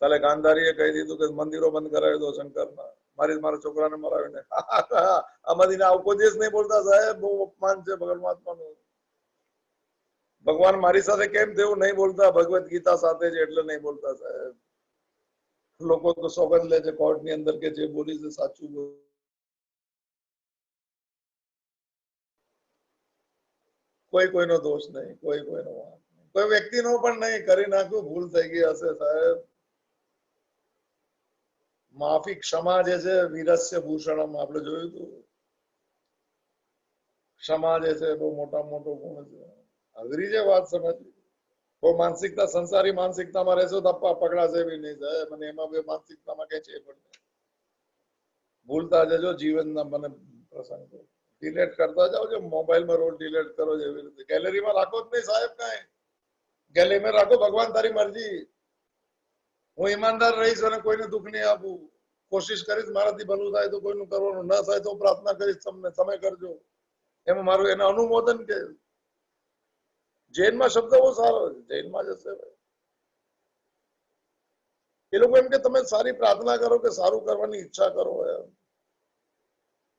Speaker 1: કાલે ગાંધારીએ કહી દીધું કે મંદિરો બંધ કરાવી દો શંકરના, મારા છોકરાને મરાવીને. આમાંથી આવું કોઈ દિવસ નહીં બોલતા સાહેબ, બહુ અપમાન છે પરમાત્માનું. ભગવાન મારી સાથે કેમ થયું નહીં બોલતા, ભગવદ ગીતા સાથે છે એટલે નહીં બોલતા સાહેબ. લોકો તો સોગંદ લે છે કોર્ટની અંદર કે જે બોલી છે સાચું બોલ. કોઈ કોઈનો દોષ નહીં, કોઈ કોઈનો વાંક નહીં, કોઈ વ્યક્તિનો પણ નહીં. કરી નાખ્યું, ભૂલ થઈ ગઈ હશે સાહેબ. માફી ક્ષમા જે છે વીરસ્ય ભૂષણમ, આપણે જોયું હતું. ક્ષમા જે છે બહુ મોટા મોટો ગુણ છે. અઘરી છે વાત સમજવી. બહુ માનસિકતા સંસારી માનસિકતામાં રહેશો તો પકડાશે બી નહીં સાહેબ. અને એમાં બે માનસિકતામાં કઈ છે પણ ભૂલતા જજો જીવનના મને પ્રસંગો. ડિલેટ કરતા જાઓ છો મોબાઈલમાં, રોજ ડિલેટ કરો છો એવી રીતે. ગેલેરીમાં રાખો જ નહીં સાહેબ, કાંઈ ગેલેરીમાં રાખો ભગવાન તારી મરજી. હું ઈમાનદાર રહીશ અને કોઈને દુઃખ નહીં આપું. કોશિશ કરીશ મારાથી ભલું થાય તો કોઈનું કરવાનું, ન થાય તો પ્રાર્થના કરીશ તમને, તમે કરજો. એમાં મારું એને અનુમોદન કે જૈનમાં શબ્દ બહુ સારો છે, જૈનમાં જશે એ લોકો એમ કે તમે સારી પ્રાર્થના કરો કે સારું કરવાની ઈચ્છા કરો એમ,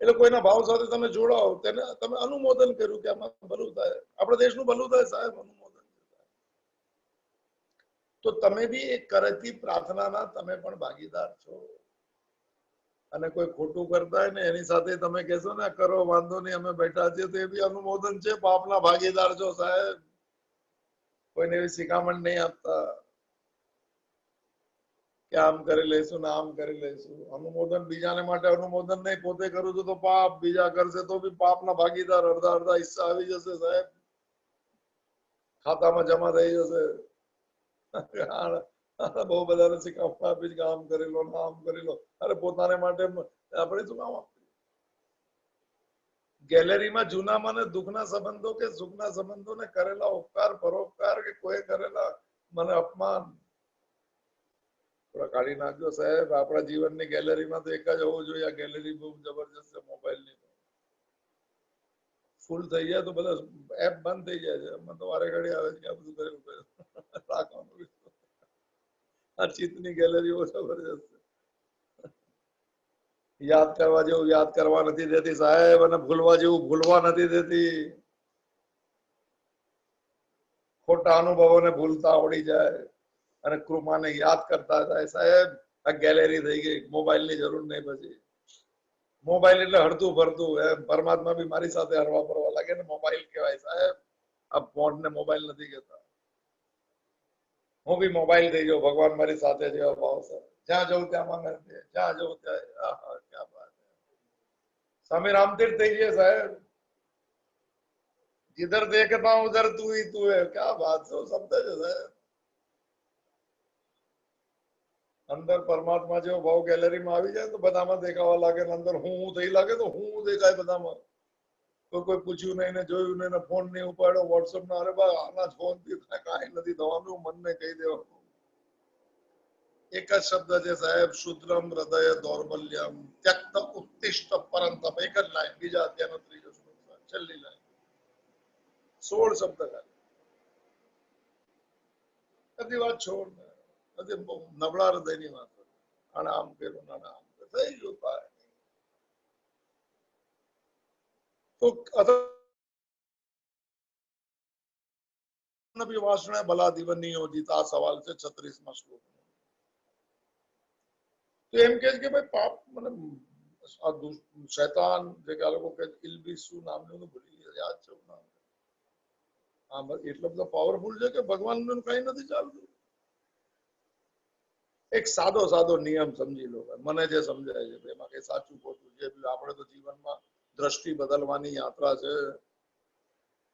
Speaker 1: એટલે કોઈના ભાવ સાથે તમે જોડાઓ તેને તમે અનુમોદન કર્યું કે આમાં ભલું થાય, આપણા દેશનું ભલું થાય સાહેબ, અનુમોદન. તો તમે બી એક કરતી પ્રાર્થનાના તમે પણ ભાગીદાર છો, અને કોઈ ખોટું કરતા હોય ને એની સાથે તમે કહેશો ને કરો વાંધો નહીં અમે બેઠા છીએ, તો એ બી અનુમોદન છે, પાપના ભાગીદાર છો સાહેબ. કોઈને એવી શિખામણ નહીં આપતા કે આમ કરી લઈશું ને આમ કરી લઈશું. અનુમોદન બીજાને માટે અનુમોદન નહીં, પોતે કરું છું તો પાપ, બીજા કરશે તો બી પાપના ભાગીદાર, અડધા અડધા હિસ્સા આવી જશે સાહેબ, ખાતામાં જમા થઈ જશે. બહુ બધાને શીખવવા આપી કે આમ કરી લો ને આમ કરી લો, અરે પોતાને માટે આપણે શું કામ આપીએ? ગેલેરીમાં જૂનામાં ને દુઃખના સંબંધો કે સુખના સંબંધોને કરેલા ઉપકાર પરોપકાર કે કોઈ કરેલા મને અપમાન કાઢી નાખજો સાહેબ. આપણા જીવનની ગેલેરીમાં તો એક જ હોવું જોઈએ, આ ગેલેરી બહુ જબરજસ્ત છે મોબાઈલની, ફૂલ થઈ જાય તો બધા એપ બંધ થઈ જાય છે. મને તો વારે ઘડી આવે છે કે આ બધું કરેલું રાખવાનું. આ ચિત્તની ગેલેરી બહુ જબરજસ્ત છે, યાદ કરવા જેવું યાદ કરવા નથી દેતી સાહેબ, અને ભૂલવા જેવું ભૂલવા નથી દેતી. ખોટા અનુભવોને ભૂલતા આવડી જાય અને કૃપાને યાદ કરતા જાય સાહેબ. આ ગેલેરી થઈ ગઈ, મોબાઈલની જરૂર નહીં પછી. મોબાઈલ એટલે હરતું ફરતું, એમ પરમાત્મા બી મારી સાથે હરવા ફરવા લાગે ને મોબાઈલ કહેવાય સાહેબ. આ ફોન ને મોબાઈલ નથી કહેતા, હું બી મોબાઈલ થઈ ગયો, ભગવાન મારી સાથે જેવા ભાવ છે, જ્યાં જવું ત્યાં માંગે છે, જ્યાં જવું ત્યાં. ક્યાં બાત હે, સ્વામી રામતીર્થ થઈ ગયા સાહેબ, जिधर देखता हूं उधर तू ही तू है, क्या बात है, समझे છે સાહેબ. અંદર પરમાત્મા જેવો ભાવ ગેલેરીમાં આવી જાય તો બધામાં દેખાવા લાગે, અંદર હું થઈ લાગે તો હું દેખાય બધામાં. તો કોઈ પૂછ્યું નહીં ને જોયું નહીં ને ફોન નહીં ઉપાડ્યો, વોટ્સઅપ ના, અરે બા આના ફોન થી કાંઈ નથી થવાનું, મનને કહી દેવાનું. એક જ શબ્દ છે સાહેબ, શુદ્રમ હૃદય દૌર્બલ્યમ ત્યક્ત ઉત્તિષ્ઠ પરંતપ, એક જ લાઈન, બીજા અધ્યાયનો ત્રીજો શ્લોક, છેલ્લી લાઈન, 16 શબ્દ બધી વાત છોડ ને, બધી નબળા હૃદયની વાત, આને આમ કર્યું નાના આમ થઈ ગયું ભાઈ. તો વાસણે ભલા દીવન નિયોજિત, આ સવાલ છે 36મા શ્લોક. તો એમ કે ભાઈ પાપ મને શૈતાન જે કે આ લોકો કે ઇલ્બિસુ નામનું ભૂલી ગયા, યાદ છે નામ, હા એટલો બધો પાવરફુલ છે કે ભગવાન કઈ નથી ચાલતું. એક સાદો સાદો નિયમ સમજી લો, મને જે સમજાય છે એમાં કઈ સાચું ખોટું છે, આપણે તો જીવનમાં દ્રષ્ટિ બદલવાની યાત્રા છે.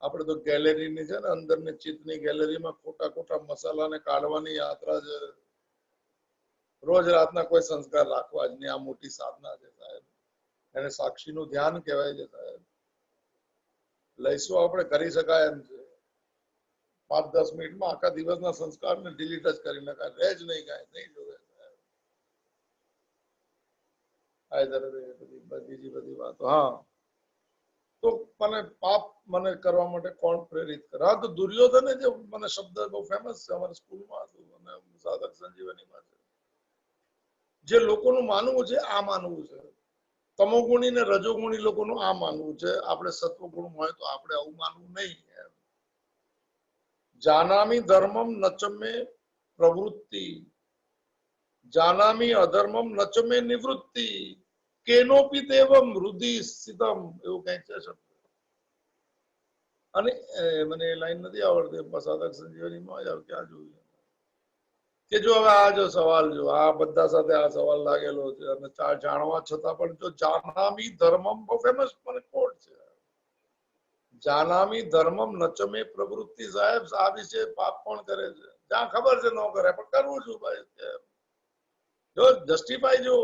Speaker 1: આપણે તો ગેલેરીની છે ને અંદરની ચિત્તની ગેલેરીમાં ખોટા ખોટા મસાલાને કાઢવાની યાત્રા છે. રોજ રાતના કોઈ સંસ્કાર રાખવા જ નહીં, આ મોટી સાધના છે સાહેબ, એને સાક્ષીનું ધ્યાન કહેવાય છે સાહેબ. લઈશું આપણે કરી શકાય એમ છે, 5-10 મિનિટમાં આખા દિવસના સંસ્કારને ડિલીટ જ કરી નખાય, રહે જ નહીં, કાંઈ નહીં જોવે. બીજી બધી વાતો, હા તો મને પાપ મને કરવા માટે કોણ પ્રેરિત કરે? હા તો દુર્યોધને જે મને શબ્દ બહુ ફેમસ છે, અમારા સ્કૂલમાં હતું અને સાધક સંજીવનીમાં છે, જે લોકોનું માનવું છે આ માનવું છે, તમોગુણી ને રજોગુણી લોકોનું આ માનવું છે, આપણે સત્વગુણ હોય તો આપણે આવું માનવું નહીં. જાનામી ધર્મમ નચમે પ્રવૃત્તિ, જાનામી અધર્મમ નચમે નિવૃત્તિ, કેનોપી દેવમ હૃદય સ્થિતમ, એવું કઈક છે શબ્દ. અને મને એ લાઈન નથી આવડતી, સાધક સંજીવનીમાં ક્યાં જોયું કે જો હવે આ જો સવાલ, જો આ બધા સાથે આ સવાલ લાગેલો છે અને જાણવા છતાં પણ જો જાનામી ધર્મમ, બહુ ફેમસ મને કોટ છે, જાનામી ધર્મમ નચમે પ્રવૃત્તિ. સાહેબ આ વિશે પાપ કોણ કરે છે? જ્યાં ખબર છે ન કરે પણ કરવું છું ભાઈ, જો જસ્ટિફાય, જો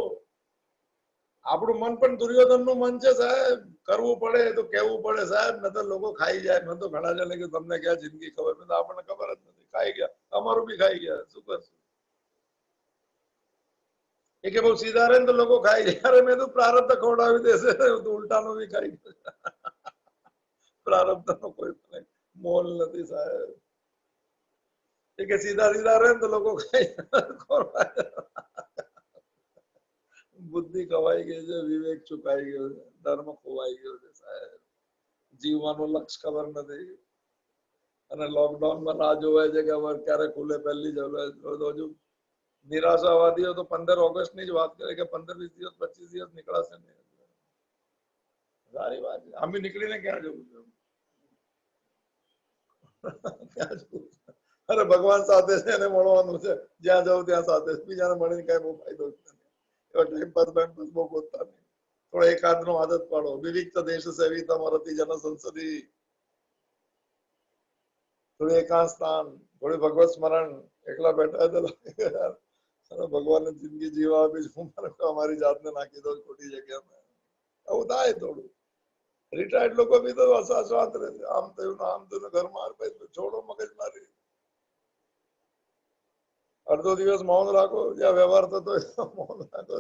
Speaker 1: આપણું મન પણ દુર્યોધન નું મન છે સાહેબ, કરવું પડે તો કેવું પડે સાહેબ, ન તો લોકો ખાઈ જાય. મેં તો ઘણા જણે કે તમને ક્યાં જિંદગી ખબર, મેં તો આપણને ખબર જ નથી, ખાઈ ગયા, અમારું બી ખાઈ ગયા, શું કરશું? એ કે બહુ સીધા રહે ને તો લોકો ખાઈ જાય, અરે મેં તો પ્રારબ્ધ ખવડાવી દેશે, તો ઉલટાનું બી ખાઈ ગયા. પ્રારબ્ધનો કોઈ પણ મોલ નથી સાહેબ. એ કે સીધા સીધા રહે ને તો લોકો બુદ્ધિ ખવાઈ ગઈ છે, વિવેક ચુકાઈ ગયો છે, ધર્મ ખોવાઈ ગયો છે સાહેબ. જીવવાનું લક્ષ્ય ખબર નથી. અને લોકડાઉનમાં રાહ જોવાય છે કે હવે ક્યારે ખુલે પહેલી હજુ નિરાશાવાદીઓ તો 15 ઓગસ્ટ ની જ વાત કરે કે 15-20 દિવસ 25 દિવસ નીકળાશે નહીં. સારી વાત છે. આમ નીકળીને ક્યાં જવું છે? ક્યાં જવું છે? અરે ભગવાન સાથે છે એને મળવાનું છે. જ્યાં જવું ત્યાં સાથે બીજાને મળીને કઈ બહુ ફાયદો નથી. એવા ટાઈમ પાસ બહુ ગોતતા નહીં. થોડો એકાદ નો આદત પાડો. વિવિધ દેશ સેવી તમારથી જન સંસદી, થોડી એકાંત સ્થાન, થોડી ભગવત સ્મરણ. એકલા બેઠા ભગવાન જિંદગી જીવા આપી હું અમારી જાતને નાખી દો ખોટી જગ્યામાં. આવું થાય થોડું. રિટાયર્ડ લોકો બી તો શાંત રહે છે. આમ થયું આમ થયું ઘરમાં છોડો મગજ મારી. અડધો દિવસ મૌન રાખો, જ્યાં વ્યવહાર થતો હોય મૌન રાખો.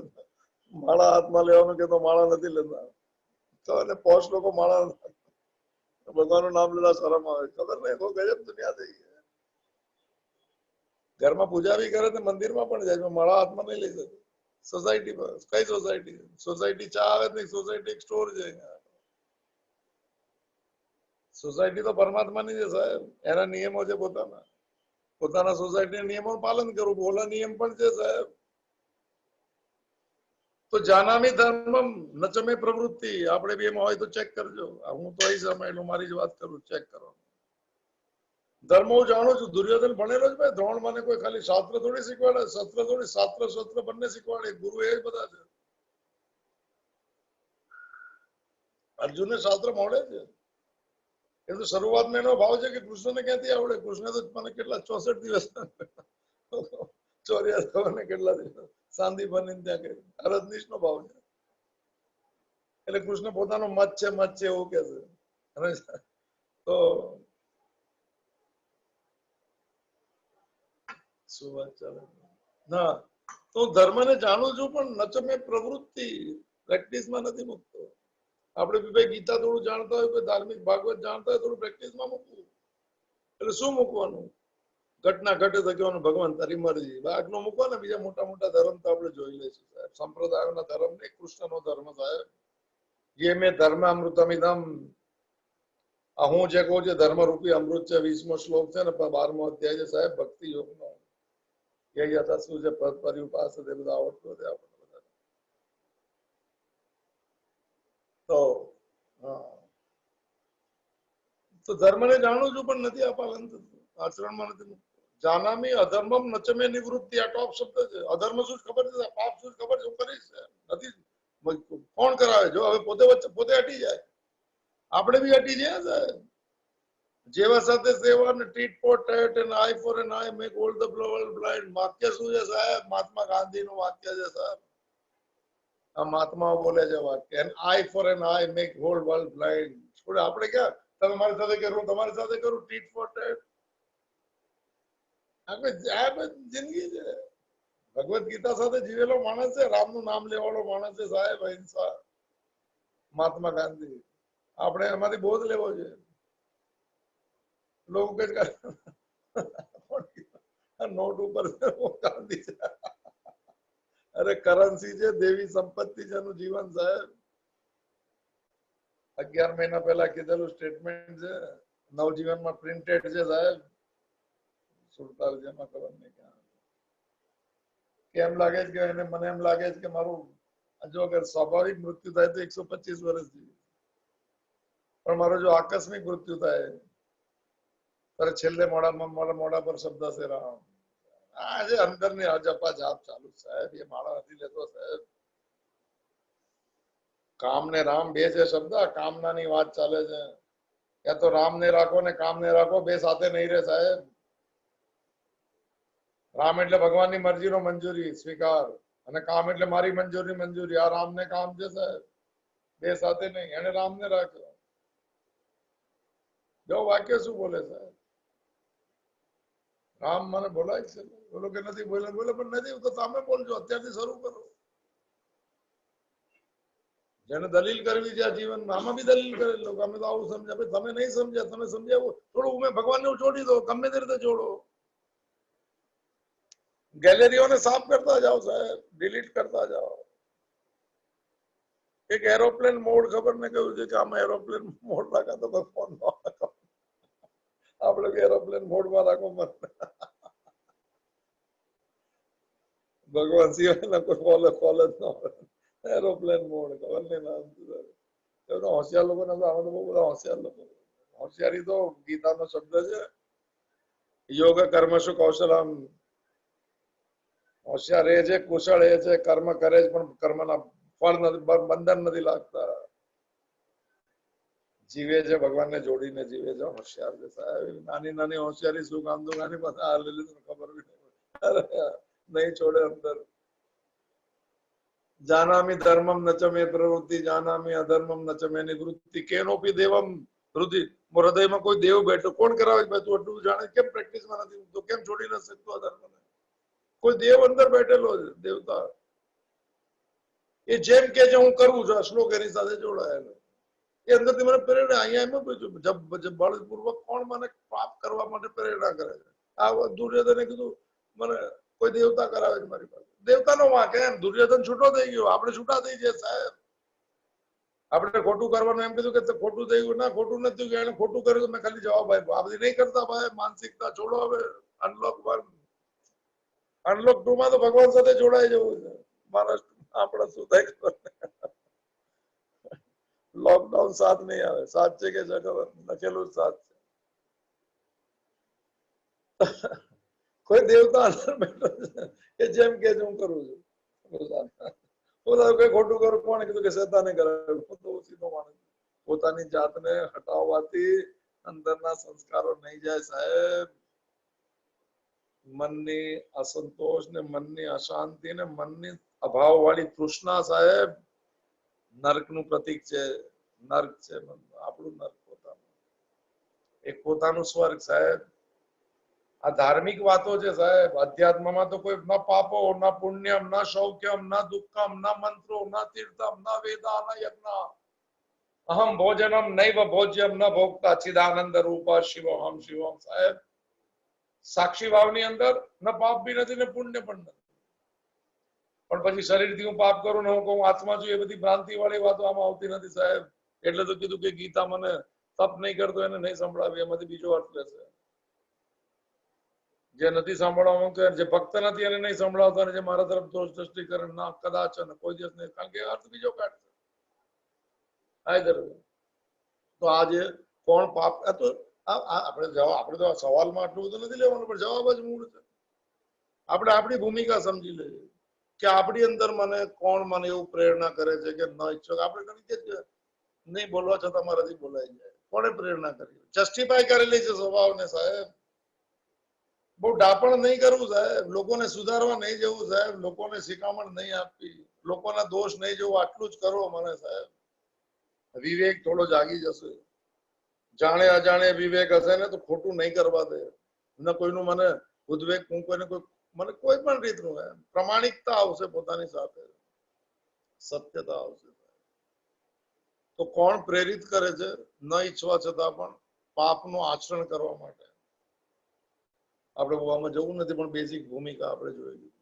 Speaker 1: માળા હાથમાં લેવાનું કે તો માળા નથી લેતા. તો અને પોશ લોકો માળા ભગવાનનું નામ લેતા શરમ આવે. ખબર નહીં બહુ ગજબ દુનિયા થઈ ગઈ. ઘરમાં પૂજા બી કરે તો મંદિરમાં પણ જાય, માળા હાથમાં નહીં લઈ શકે. સોસાયટીમાં કઈ સોસાયટી? સોસાયટી ચા આવે નહીં, સોસાયટી એક સ્ટોર છે. સોસાયટી તો પરમાત્માની છે સાહેબ. એના નિયમો છે પોતાના. પોતાના સોસાયટીના નિયમોનું પાલન કરવું, ઓલા નિયમ પણ છે સાહેબ. તો જાનામી ધર્મમ નચમે પ્રવૃત્તિ. આપણે બી એમાં હોય તો ચેક કરજો. હું તો અહીં સમય મારી જ વાત કરું, ચેક કરો. ધર્મ હું જાણું છું. દુર્યોધન ભણેલો જ ભાઈ. દ્રોણ મને કોઈ ખાલી શાસ્ત્ર થોડી શીખવાડે, શસ્ત્ર થોડી, શાસ્ત્ર શસ્ત્ર બંને શીખવાડે. ગુરુ એ જ બધા છે. અર્જુનને શાસ્ત્ર મળે છે. એ તો શરૂઆતમાં એનો ભાવ છે કે કૃષ્ણને ક્યાંથી આવડે. કૃષ્ણ તો મને કેટલા 64 દિવસ 84 ખબર ને કેટલા દિવસ શાંતિ બનીને ત્યાં કરી. રજનીશ નો ભાવ છે. એટલે કૃષ્ણ પોતાનો મત છે એવું કે છે. અને તો શું વાત ચાલે? ના તો ધર્મને જાણું છું પણ નચમે પ્રવૃત્તિ પ્રેક્ટિસમાં નથી મૂકતો. આપણે બી ભાઈ ગીતા થોડું જાણતા હોય, ધાર્મિક ભાગવત જાણતા હોય, થોડું પ્રેક્ટિસમાં મૂકવું. એટલે શું મૂકવાનું? ઘટના ઘટે તો કહેવાનું ભગવાન તારી મરજી. આટલું મૂકો ને. બીજા મોટા મોટા ધર્મ તો આપણે જોઈ લઈશું સાહેબ. સંપ્રદાયોના ધર્મ નહીં, કૃષ્ણનો ધર્મ સાહેબ. ये મેં ધર્મ અમૃતમિદમ. હું જે કહું છું ધર્મ રૂપી અમૃત છે. 20મો શ્લોક છે ને 12મો અધ્યાય છે સાહેબ, ભક્તિ યોગનો. એ હતા શું છે પરિપાસ એ બધા આવડતું હતું આપણે બધા. તો તો ધર્મને જાણું છું પણ નથી આ પાલન થતું. આચરણમાં નથી મૂકતો. જાનામી અધર્મમ નચમે નિવૃત્તિ. આ ટોપ શબ્દ છે. અધર્મ શું ખબર છે? પાપ શું ખબર છે? હું કરીશ નથી. કોણ કરાવે? જો હવે પોતે વચ્ચે પોતે હટી જાય. આપણે બી હટી જાય સાહેબ. જેવા સાથે સેવા ને tit for tat and eye for an eye make all the world blind. વાક્ય શું છે સાહેબ? મહાત્મા ગાંધી નું વાક્ય છે સાહેબ. આ મહાત્માઓ બોલે છે વાક્ય. An eye for an eye make whole world blind. આપણે ક્યાં તમે મારી સાથે કરું, તમારી સાથે કરું, ટીટ ફોર ટેટ. આપણે જિંદગી છે. ભગવદ ગીતા સાથે જીવેલો માણસ છે. રામનું નામ લેવાળો માણસ છે સાહેબ. અહિંસા. મહાત્મા ગાંધી. આપણે એમાંથી બોધ લેવો છે. લોકો કે નોટ ઉપર ગાંધી છે. અરે કરન્સી છે, દેવી સંપત્તિ છે એનું જીવન સાહેબ. 11 મહિના પહેલા કીધેલું સ્ટેટમેન્ટ છે. નવજીવનમાં પ્રિન્ટેડ છે સાહેબ. સુરતાલજીમાં ખબર નહીં ક્યાં. કેમ લાગે છે કે એને મને એમ લાગે છે કે મારું જો અગર સ્વાભાવિક મૃત્યુ થાય તો 125 વર્ષ જીવી. પણ મારો જો આકસ્મિક મૃત્યુ થાય ત્યારે છેલ્લે મોડા પર શબ્દ છે રામ. આજે અંદરની અજપા જાપ ચાલુ સાહેબ. એ માળા નથી લેતો સાહેબ. કામ ને રામ બે છે શબ્દ. કામનાની વાત ચાલે છે. યા તો રામ ને રાખો ને કામ ને રાખો. બે સાથે નહીં રહે સાહેબ. રામ એટલે ભગવાનની મરજીનો મંજૂરી સ્વીકાર, અને કામ એટલે મારી મંજૂરી. આ રામ ને કામ છે સાહેબ. બે સાથે નહીં. એને રામ ને રાખ્યો. જો વાક્ય શું બોલે સાહેબ? રામ મને બોલાય છે. બોલો કે નથી બોલે પણ નથી તો તમે બોલજો. અત્યારથી શરૂ કરો. જેને દલીલ કરવી છે આ જીવનમાં આમાં બી દલીલ કરી લો, અમે તો આવું સમજ્યા. ભાઈ તમે નહીં સમજ્યા, તમે સમજાવો થોડું ઉમે ભગવાનને છોડી દો, ગમે તે રીતે છોડો. ગેલેરીઓને સાફ કરતા જાઓ સાહેબ, ડિલીટ કરતા જાઓ. એક એરોપ્લેન મોડ ખબર ને કહ્યું છે કે આમાં એરોપ્લેન મોડ રાખા તો ફોન આપણે બી એરોપ્લેન મોડમાં રાખો મત. ભગવાન સિવાયના કોઈ ફોલો જ ન હોય. એરોપ્લેન મોડ ખબર નહીં નામ એમનો હોશિયાર લોકો ને આમાં તો બહુ બધા હોશિયાર લોકો. હોશિયારી તો ગીતાનો શબ્દ છે, યોગ કર્મશુ કૌશલમ. હોશિયાર એ છે, કુશળ એ છે, કર્મ કરે છે પણ કર્મના ફળ નથી, બંધન નથી લાગતા. જીવે છે ભગવાનને જોડીને જીવે છે, હોશિયાર છે સાહેબ. નાની નાની હોશિયારી શું કામ દો, નાની બધા આ લીધી ખબર બી નહીં છોડે અંદર. જાનામી ધર્મમ નચમે પ્રવૃત્તિ, જાનામી અધર્મમ નચમે નિવૃત્તિ, કેનોપી દેવમ હૃદય. હૃદયમાં કોઈ દેવ બેઠો કોણ કરાવે? તું એટલું જાણે કેમ પ્રેક્ટિસમાં નથી, તો કેમ છોડી નથી શકતો અધર્મને? કોઈ દેવ અંદર બેઠેલો છે, દેવતા. એ જેમ કે છે હું કરવું છું, આ શ્લોક એની સાથે જોડાયેલો. એ અંદરથી મને પ્રેરણા. અહીંયા એમ પૂછ્યું બળપૂર્વક કોણ મને પાપ કરવા માટે પ્રેરણા કરે છે? આ દુર્યોધને કીધું મને કોઈ દેવતા કરાવે છે મારી પાસે. દેવતાનો વાંક એમ, દુર્યોધન છૂટો થઈ ગયો, આપણે છૂટા થઈ જાય સાહેબ. આપણે ખોટું કરવાનું એમ કીધું કે ખોટું થઈ ગયું, ના ખોટું નથી ગયું, એને ખોટું કર્યું, મેં ખાલી જવાબ આપ્યો. આ બધી નહીં કરતા ભાઈ, માનસિકતા છોડો હવે. અનલોક 1 અનલોક 2 માં તો ભગવાન સાથે જોડાઈ જવું છે. મહારાષ્ટ્ર આપણે શું થાય? લોકડાઉન સાથ નહીં આવે, સાથ છે કે લખેલું સાથ છે. કોઈ દેવતા અંદર બેઠો છે એ જેમ કે હું કરું છું. કઈ ખોટું કરું, કોણે કીધું કે શેતાને કરાવ્યું? હું તો સીધો માણસ. પોતાની જાતને હટાવવાથી અંદરના સંસ્કારો નહીં જાય સાહેબ. મનની અસંતોષ ને મનની અશાંતિ ને મનની અભાવ વાળી તૃષ્ણા સાહેબ નર્કનું પ્રતીક છે. નર્ક છે આપણું નર્ક પોતાનું, એક પોતાનું સ્વર્ગ સાહેબ. આ ધાર્મિક વાતો છે સાહેબ. અધ્યાત્મમાં તો કોઈ ન પાપો ન પુણ્યમ ન શૌક્યમ ન દુઃખમ ન મંત્રો ન તીર્થમ ન વેદા ન યજ્ઞ અહમ ભોજનમ નૈવ ભોજ્યમ ન ભોગતા ચિદાનંદ રૂપા શિવોહમ શિવમ સાહેબ. સાક્ષી ભાવની અંદર ન પાપ બી નથી ને પુણ્ય પણ નથી. પણ પછી શરીરથી હું પાપ કરું ને હું કહું આત્મા છું, એ બધી ભ્રાંતિ વાળી વાતો આમાં આવતી નથી સાહેબ. એટલે તો કીધું કે ગીતા મને તપ નહીં કરતો એને નહીં સંભળાવી, એમાંથી બીજો અર્થ લેશે. જે નથી સાંભળવા કે જે ભક્ત નથી એને નહીં સંભળાવતો, અને જે મારા તરફ દોષ દ્રષ્ટિ કરે ના કદાચ કોઈ દિવસ નહીં, કારણ કે અર્થ બીજો કાઢશે. તો આજે કોણ પાપ, તો આપણે જવાબ, આપણે તો સવાલમાં આટલું બધું નથી લેવાનું, પણ જવાબ જ મૂળ છે. આપણે આપણી ભૂમિકા સમજી લઈએ કે આપણી અંદર મને કોણ મને એવું પ્રેરણા કરે છે કે ન ઈચ્છો. આપણે ગણી કે નહીં બોલવા છતાં મારાથી બોલાઈ જાય. કોણે પ્રેરણા કરી? જસ્ટિફાય કરેલી છે સ્વભાવને સાહેબ. બહુ ડાપણ નહીં કરવું સાહેબ. લોકોને સુધારવા નહીં જવું સાહેબ. લોકોને શિખામણ નહીં આપવી, લોકોના દોષ નહીં જવું. આટલું જ કરો મને સાહેબ. વિવેક થોડો જાગી જશે. જાણે અજાણે વિવેક હશે ને તો ખોટું નહીં કરવા દે. ન કોઈનું મને ઉદ્વેગ, હું કોઈને મને કોઈ પણ રીતનું પ્રમાણિકતા આવશે, પોતાની સાથે સત્યતા આવશે. તો કોણ પ્રેરિત કરે છે ન ઈચ્છવા છતાં પણ પાપનું આચરણ કરવા માટે? આપણે આમાં જવું નથી, પણ બેઝિક ભૂમિકા આપણે જોઈ લીધી.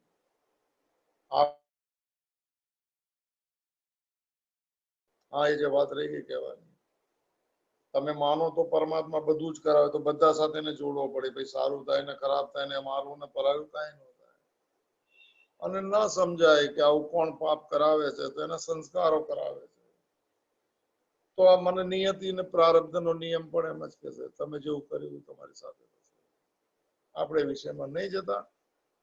Speaker 1: હા, એ જે વાત રહી ગઈ કહેવાની, તમે માનો તો પરમાત્મા બધું જ કરાવે, તો બધા સાથે ને જોડવો પડે. ભાઈ સારું થાય ને ખરાબ થાય ને મારું ને પરાયું થાય ન થાય. અને ન સમજાય કે આવું કોણ પાપ કરાવે છે, તો એના સંસ્કારો કરાવે છે. તો આ મને નિયતિ ને પ્રારબ્ધનો નિયમ પણ એમ જ કહેશે, તમે જેવું કર્યું તમારી સાથે થશે. આપણે વિષયમાં નહીં જતા.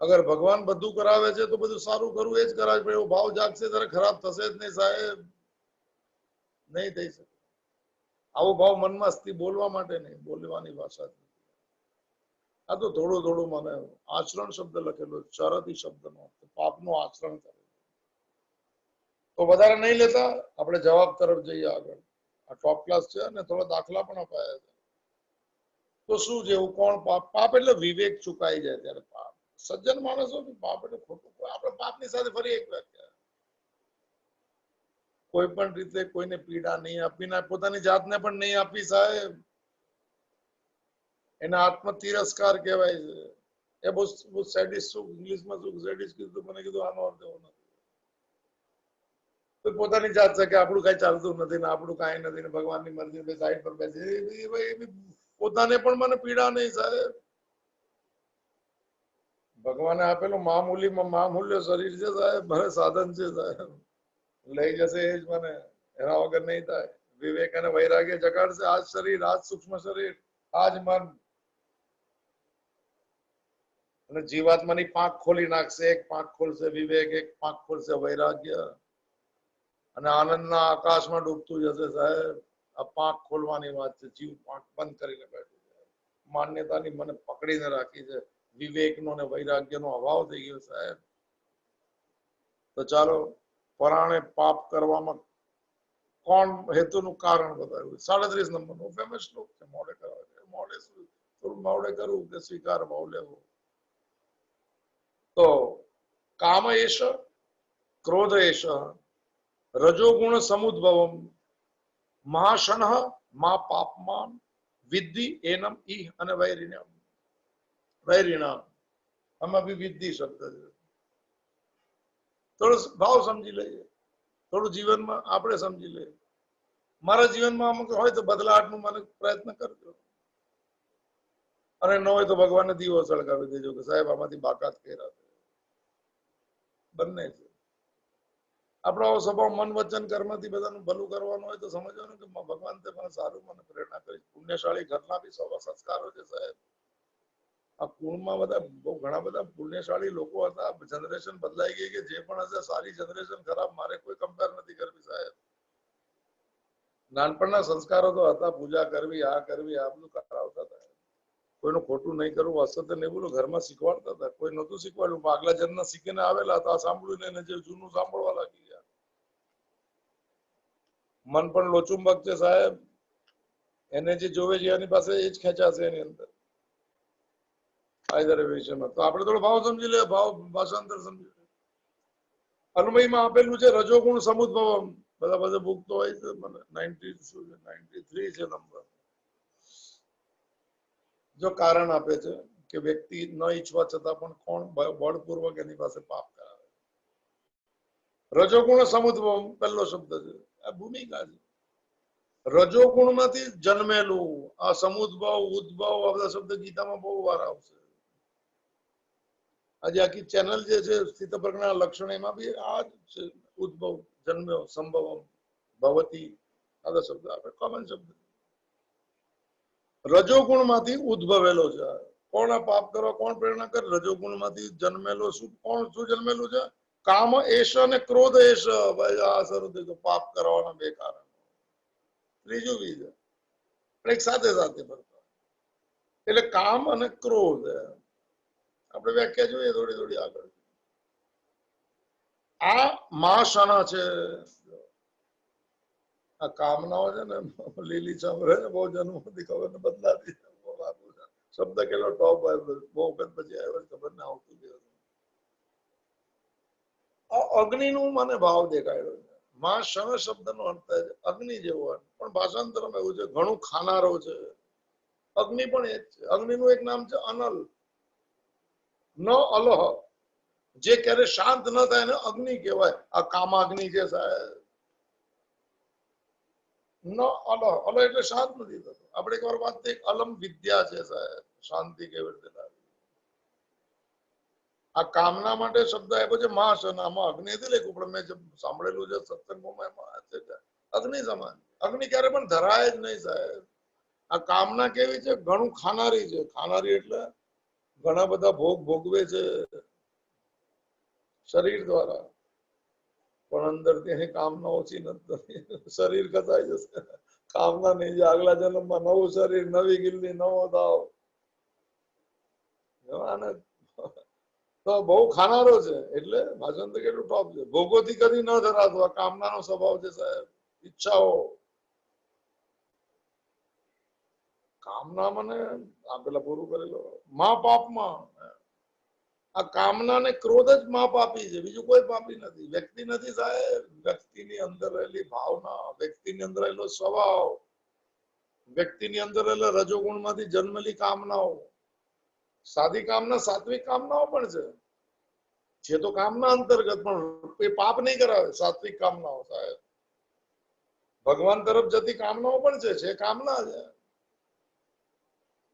Speaker 1: અગર ભગવાન બધું કરાવે છે તો બધું સારું કરવું એ જ કરાવે. પણ એવો ભાવ જાગશે ત્યારે ખરાબ થશે જ નહીં સાહેબ. નહીં થઈ શકે. આવો ભાવ મનમાં સ્થિર, બોલવા માટે નહીં, બોલવાની ભાષા જ નથી. આ તો થોડું થોડું મને આચરણ શબ્દ લખેલો, ચરતી શબ્દનો, પાપનું આચરણ કરે. તો વધારે નહીં લેતા, આપણે જવાબ તરફ જઈએ આગળ. આ ટોપ ક્લાસ છે અને થોડા દાખલા પણ અપાયા છે. તો શું છે એવું? કોણ પાપ? પાપ એટલે વિવેક ચુકાઈ જાય ત્યારે પાપ. સજ્જન માણસો પાપ એટલે ખોટું. આપણે પાપની સાથે ફરી એક વ્યાખ્યા, કોઈ પણ રીતે કોઈને પીડા નહીં આપીને પોતાની જાતને પણ નહીં આપી સાહેબ, એને આત્મ તિરસ્કાર કહેવાય છે. એ બહુ સેડિસ્ટ શું ઇંગ્લિશમાં શું સેડિસ્ટ કીધું, મને કીધું આનો અર્થ એવો નથી. પોતાની જાત છે કે આપણું કઈ ચાલતું નથી ને આપણું કઈ નથી ને ભગવાનની મરજી સાઈડ પર બેસી, પોતાને પણ મને પીડા નહીં સાહેબ. ભગવાને આપેલું મામૂલીમાં મામૂલ્ય શરીર છે સાહેબ, મને સાધન છે સાહેબ, લઈ જશે એ જ મને, એના વગર નહીં થાય. વિવેક અને વૈરાગ્ય જગાડશે. આજ શરીર, આજ સૂક્ષ્મ શરીર, આજ મન અને જીવાત્માની પાંખ ખોલી નાખશે. એક પાંખ ખોલશે વિવેક, એક પાંખ ખોલશે વૈરાગ્ય, અને આનંદના આકાશમાં ડૂબતું જશે સાહેબ. આ પાંખ ખોલવાની વાત છે. જીવ પાંખ બંધ કરીને બેઠું છે, માન્યતાની મને પકડીને રાખી છે, વિવેકનો ને વૈરાગ્યનો અભાવ થઈ ગયો સાહેબ. તો ચાલો, પરાણે પાપ કરવામાં કોણ હેતુનું કારણ બતાવ્યું. 37 નંબરનો ફેમસ શ્લોક છે. મોડે કરવા છે, મોડે શું થોડું મોડે કરવું કે સ્વીકાર ભાવ લેવો. તો કામ એશ, ક્રોધ એશ, રજોગુણ સમુદ્ભવમ, મહાશનઃ મા પાપમાન, વિદ્ધિ એનમ ઈહ અને વૈરિણ્યમ. વૈરિણામ આમાં બી વિદ્ધિ શબ્દ છે. થોડો ભાવ સમજી લઈએ, થોડું જીવનમાં આપણે સમજી લઈએ. મારા જીવનમાં અમુક હોય તો બદલાટનું મને પ્રયત્ન કરજો, અને ન હોય તો ભગવાનને દીવો સળગાવી દેજો કે સાહેબ આમાંથી બાકાત કર્યા છે. બંને છે. આપણો સ્વભાવ મન વચન કર્મથી બધાનું ભલું કરવાનું હોય તો સમજવાનું કે ભગવાન તે મને સારું, મને પ્રેરણા કરી. પુણ્યશાળી ઘરના બી સવા સંસ્કારો છે સાહેબ. આ કુળમાં બધા બહુ ઘણા બધા પુણ્યશાળી લોકો હતા. જનરેશન બદલાઈ ગઈ કે જે પણ હશે સારી જનરેશન ખરાબ મારે કોઈ કમ્પેર નથી કરવી સાહેબ. નાનપણના સંસ્કારો તો હતા, પૂજા કરવી, આ કરવી, આ બધું કરાવતા હતા. કોઈનું ખોટું નહીં કરવું, અસત્ય નહીં બોલું, ઘરમાં શીખવાડતા હતા. કોઈ નહોતું શીખવાડ્યું, આગલા જન્મના શીખીને આવેલા હતા. સાંભળ્યું ને જે જૂનું સાંભળવા લાગી ગયા. મન પણ લોચુંબક છે સાહેબ, એને જે જોવે છે એની પાસે એ જ ખેંચાશે એની અંદર. તો આપણે થોડો ભાવ સમજી લે, ભાવ ભાષાંતર સમજી લે. અનુમયમાં આપેલું છે રજોગુણ સમુદ્ભવમ. બધા બધા બુક તો હોય છે, મને 93 છે નંબર. જો કારણ આપે છે કે વ્યક્તિ ન ઈચ્છવા છતાં પણ કોણ બળપૂર્વક એની પાસે પાપ કરાવે. રજોગુણ સમુદ્ભવમ પહેલો શબ્દ છે, આ ભૂમિકા છે. રજોગુણ માંથી જન્મેલું આ સમુદ્ભવ, ઉદ્ભવ, આ બધા શબ્દ ગીતામાં બહુ વાર આવશે. આજે આખી ચેનલ જે છે સ્થિતપ્રજ્ઞા લક્ષણ, એમાં બી આ જ છે. ઉદ્ભવ, જન્મ્યો, સંભવમ, ભવતી, આ શબ્દ આપણે કોમન શબ્દ. રજોગુણ માંથી ઉદ્ભવેલો છે. કોણ આ પાપ કરવા કોણ પ્રેરણા કરે? રજોગુણ માંથી જન્મેલો. શું કોણ શું જન્મેલું છે? કામ એશ અને ક્રોધ એશ. ભાઈ આ શરૂ થયું પાપ કરવાના બે કારણ. ત્રીજું બી છે, એક સાથે સાથે ભરતા. એટલે કામ અને ક્રોધ આપણે વ્યાખ્યા જોઈએ થોડી થોડી આગળ. આ મહાશના છે. આ કામનાઓ છે ને લીલી ચમરે ને બહુ જન્મથી ખબર ને બદલાતી શબ્દ કેટલો ટોપ આવ્યો, બહુ વખત પછી આવ્યો ખબર ને આવતું ગયું. અગ્નિ નું મને ભાવ દેખાયો છે. માં શન શબ્દ નો અર્થ થાય છે અગ્નિ જેવો અર્થ, પણ ભાષાંતરમાં એવું છે ઘણું ખાનારો છે. અગ્નિ પણ એ જ છે. અગ્નિનું એક નામ છે અનલ, ન અલહ. જે ક્યારે શાંત ન થાય ને અગ્નિ કહેવાય. આ કામાગ્નિ છે સાહેબ. ન અલહ, અલહ એટલે શાંત નથી થતો. આપણે એક વાર વાત થઈ, અલમ વિદ્યા છે સાહેબ, શાંતિ કેવી રીતે લાગે. આ કામના માટે શબ્દ આપ્યો છે માસ, અને આમાં અગ્નિથી લખ્યું, પણ મેં સાંભળેલું છે સત્સંગોમાં એમાં અગ્નિ સમાન. અગ્નિ ક્યારે પણ ધરાય જ નહીં સાહેબ. આ કામના કેવી છે? ઘણું ખાનારી છે. ખાનારી એટલે ઘણા બધા ભોગ ભોગવે છે શરીર દ્વારા, પણ અંદર તેની કામના ઓછી નથી. શરીર કસાઈ જશે, કામના નહીં. આગલા જન્મમાં નવું શરીર, નવી ગિલ્લી, નવો દાવ. તો બહુ ખાનારો છે. એટલે ભાષાંતર કેટલું ટોપ છે. ભોગોથી કદી ન ધરાતો. આ કામનાનો સ્વભાવ છે સાહેબ. ઈચ્છાઓ, કામના મને આ પેલા પૂરું કરેલો. મા પાપમાં આ કામના ને ક્રોધ જ માં પાપી છે, બીજું કોઈ પાપી નથી. વ્યક્તિ નથી સાહેબ, વ્યક્તિની અંદર રહેલી ભાવના, વ્યક્તિની અંદર રહેલો સ્વભાવ, વ્યક્તિની અંદર રહેલા રજોગુણમાંથી જન્મેલી કામનાઓ. સાદી કામના સાત્વિક કામનાઓ પણ છે તો કામના અંતર્ગત, પણ એ પાપ નહીં કરાવે સાત્વિક કામનાઓ સાહેબ. ભગવાન તરફ જતી કામનાઓ પણ છે કામના છે.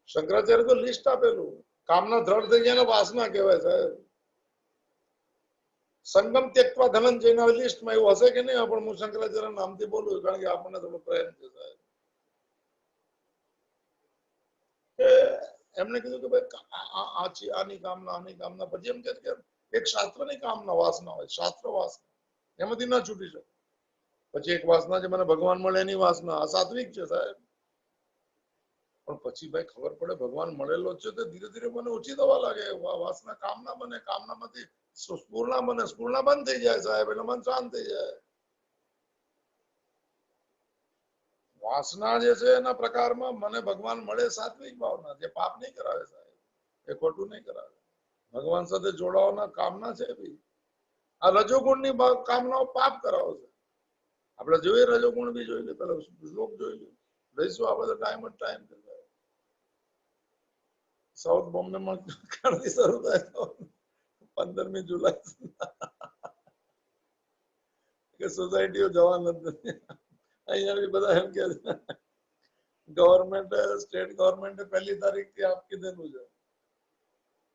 Speaker 1: શંકરાચાર્ય તો લિસ્ટ આપેલું, કામના દ્રઢ થઈ જાય વાસના કહેવાય સાહેબ. સંગમ ત્યક્વા ધનંજયના લિસ્ટમાં એવું હશે કે નહીં, પણ હું શંકરાચાર્ય નામથી બોલું કારણ કે આપણને થોડો પ્રેમ છે સાહેબ. એમને કીધું કે ભાઈ આની કામના પછી એમ કે એક શાસ્ત્રની કામના વાસના હોય, શાસ્ત્ર વાસના, એમાંથી ના છૂટી શકે. પછી એક વાસના છે મને ભગવાન મળે એની વાસના, આ સાત્વિક છે સાહેબ. પણ પછી ભાઈ ખબર પડે ભગવાન મળેલો છે તો ધીરે ધીરે મને ઓછી થવા લાગે. વાસના કામના બને, કામનામાંથી સ્ફૂર્ણા બને, સ્ફૂર્ણા બંધ થઈ જાય સાહેબ, એટલે મન શાંત થઈ જાય. વાસના જે છે એના પ્રકારમાં મને ભગવાન મળે, સાત્વિક ભાવના, જે પાપ નહીં કરાવે સાહેબ, એ ખોટું નહીં કરાવે. ભગવાન સાથે જોડાવાના કામના છે ભાઈ. આ રજોગુણની કામનાઓ પાપ કરાવે છે. આપણે જોઈએ રજોગુણ બી જોઈ લે, પેલા શ્લોક જોઈ લે, રહીશું આપણે ટાઈમ જ ટાઈમ. સાઉથ બોમ્બે માં ક્યારથી શરૂ થાય તો 15મી જુલાઈ કે સોસાયટીઓ જવા નથી. અહીંયા બી બધા એમ કે ગવર્મેન્ટ, સ્ટેટ ગવર્મેન્ટ 1લી તારીખથી આપી દીધેલું છે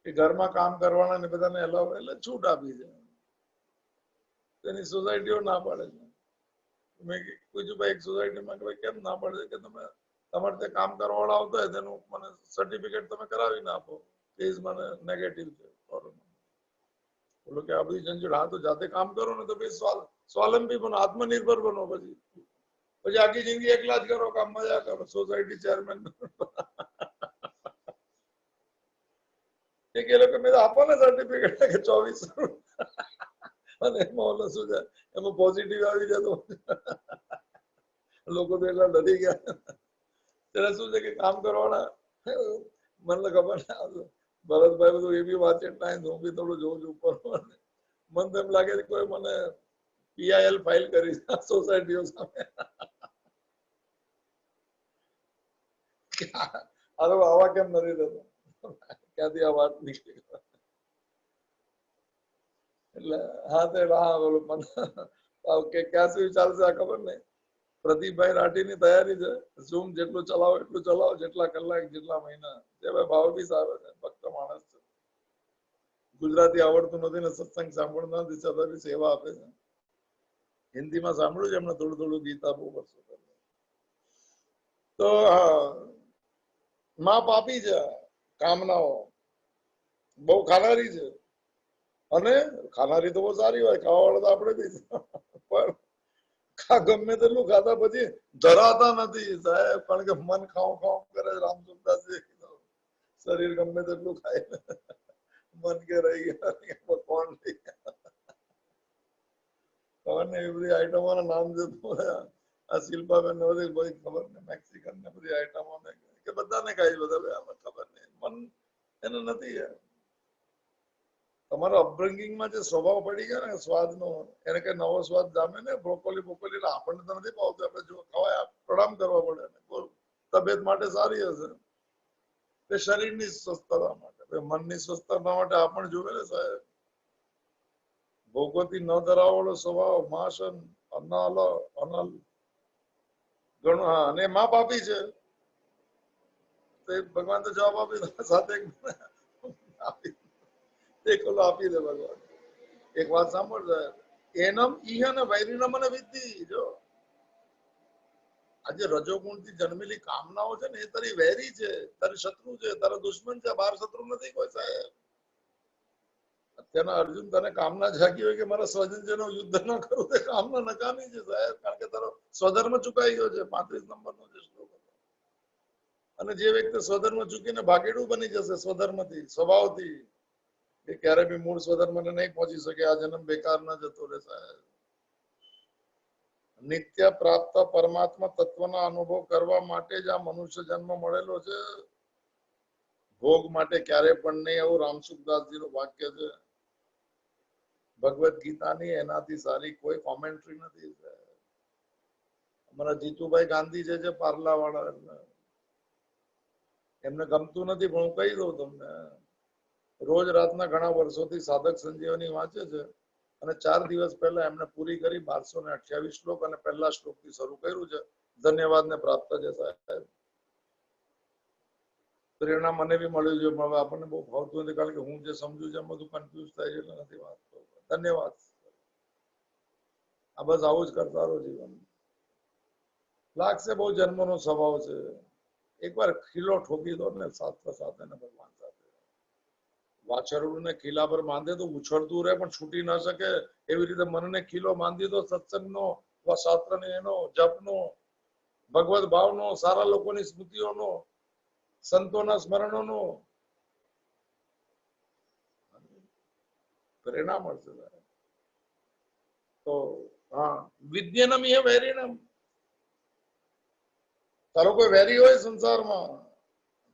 Speaker 1: કે ઘરમાં કામ કરવાના ને બધાને એલાવ, એટલે છૂટ આપી છે. તેની સોસાયટીઓ ના પાડે છે. મેં પૂછ્યું ભાઈ એક સોસાયટીમાં કે ભાઈ કેમ ના પાડે છે, કે તમે તમારે ત્યાં કામ કરવાવાળા આવતા હોય તેનું મને સર્ટિફિકેટ તમે કરાવીને આપો, પ્લીઝ મને નેગેટિવ છે. બોલો કે આ બધી ઝંઝટ, હા તો જાતે કામ કરો ને તો પછી સ્વાવલંબી બનો, આત્મનિર્ભર બનો. પછી આખી જિંદગી એકલા જ કરો, કામ મજા કરો, સોસાયટી ચેરમેન. એ લોકો મેં આપો ને સર્ટિફિકેટ કે 24 અને એમાં ઓલો શું છે, એમાં પોઝિટિવ આવી જતો લોકો તો એટલા ડરી ગયા. ત્યારે શું છે કે કામ કરવાના, મને ખબર ના, ભરતભાઈ બધું એ બી વાંચે ટાઈમ, હું બી થોડું જોઉં છું ઉપર. મને તો એમ લાગે છે કોઈ મને PIL ફાઇલ કરી સોસાયટીઓ સામે. આવા કેમ નથી થતો, ક્યાંથી આ વાત નીકળી. એટલે હા તે હા બોલો મને કે ક્યાં સુધી ચાલશે આ ખબર નહીં. પ્રદીપભાઈ રાઠીની તૈયારી છે, ઝૂમ જેટલું ચલાવો એટલું ચલાવો, જેટલા કલાક જેટલા મહિના. જે ભાઈ ભાવ બી સારો છે, ફક્ત માણસ છે. ગુજરાતી આવડતું નથી ને સત્સંગ સાંભળતા નથી, છતાં બી સેવા આપે છે. હિન્દીમાં સાંભળ્યું છે એમને થોડું થોડું, ગીતા બહુ વર્ષો પહેલા. તો માં પાપી છે, કામનાઓ બહુ ખાનારી છે. અને ખાનારી તો બહુ સારી હોય, ખાવાવાળા તો આપણે બી, પણ ગમે તેટલું ખાતા પછી ધરાતા નથી સાહેબ, કારણ કે મન ખાવું ખાવું કરે. રામસુખદાસજી શરીર ગમે તેટલું ખાય, મન કે રહી ગયા કોણ રહી ગયા. ખબર ને એ બધી આઈટમોના નામ જતો, આ શિલ્પાબેન ને બધી બધી ખબર ને, મેક્સિકન ને બધી આઈટમો કે બધાને ખાઈ બધા, ખબર નહીં, મન એને નથી. તમારા અપબ્રિંગિંગમાં જે સ્વભાવ પડી ગયા ને સ્વાદનો, એને કઈ નવો સ્વાદ જામે ને, બ્રોકોલી બોકોલી આપણને તો નથી ભાવતું, આપણે જો ખવાય પ્રણામ કરવા પડે. તબિયત માટે સારી હશે, તે શરીરની સ્વસ્થતા માટે, મનની સ્વસ્થતા માટે આપણે જોવે ને સાહેબ. ભોગવતી ન ધરાવવાનો સ્વભાવ, માસન અનલ અનલ ઘણું. હા, અને માં પાપી છે, ભગવાન તો જવાબ આપી સાથે એક ઓલો આપી દે ભગવાન. એક વાત સાંભળ, એનમ ઈહન વૈરીનમ અને વિદ્ધિ. જો આજે રજોગુણ થી જન્મેલી કામનાઓ છે ને, એ તારી વૈરી છે, તારી શત્રુ છે, તારા દુશ્મન છે. બહાર શત્રુ નથી કોઈ સાહેબ. અત્યારના અર્જુન તને કામના જાગી હોય કે મારા સ્વજનજનો યુદ્ધ ન કરું, તે કામના નકામી છે સાહેબ, કારણ કે તારો સ્વધર્મ ચુકાઈ ગયો છે. 35 નંબરનો જે શ્લોક હતો. અને જે વ્યક્તિ સ્વધર્મ ચૂકીને ભાગેડું બની જશે, સ્વધર્મથી, સ્વભાવથી, એ ક્યારે બી મૂળ સ્વધર્મને નહીં પહોંચી શકે. આ જન્મ બેકાર ના જતો રહે સાહેબ. નિત્ય પ્રાપ્ત પરમાત્મા તત્વના અનુભવ કરવા માટે જ આ મનુષ્ય જન્મ મળેલો છે. ભોગ માટે ક્યારે પણ નહીં, એવું રામસુખદાસજીનું વાક્ય છે. ભગવદ ગીતાની એનાથી સારી કોઈ કોમેન્ટ્રી નથી. અમારા જીતુભાઈ ગાંધી છે પાર્લા વાળા, એમને ગમતું નથી પણ હું કહી દઉં તમને, રોજ રાતના ઘણા વર્ષોથી સાધક સંજીવની વાંચે છે અને 4 દિવસ પહેલા એમને પૂરી કરી 1228 શ્લોક અને પહેલા શ્લોકથી શરૂ કર્યું છે. ધન્યવાદ ને પ્રાપ્ત છે સાહેબ. પ્રેરણા મને બી મળ્યું છે, પણ આપણને બહુ ભાવતું નથી કારણ કે હું જે સમજુ છું એમ બધું કન્ફ્યુઝ થાય છે એટલે નથી વાંચતો. ધન્યવાદ. આ બસ આવું જ કરતા રહો જીવન. લાગશે બહુ જન્મનો સ્વભાવ છે, એકવાર ખીલો ઠોકી દો ને સાથે સાથે ને ભગવાન સાથે. વાછરડું ને ખીલા પર બાંધે તો ઉછળતું રહે પણ છૂટી ના શકે, એવી રીતે મનને ખીલો બાંધી દો સત્સંગનો, શાસ્ત્રને, એનો જપનો, ભગવત ભાવનો, સારા લોકોની સ્મૃતિઓનો, સંતોના સ્મરણોનો, પ્રેરણા મળશે. તો હા, વિદ્યનમ એ વેરીનમ. તારો કોઈ વેરી હોય સંસારમાં,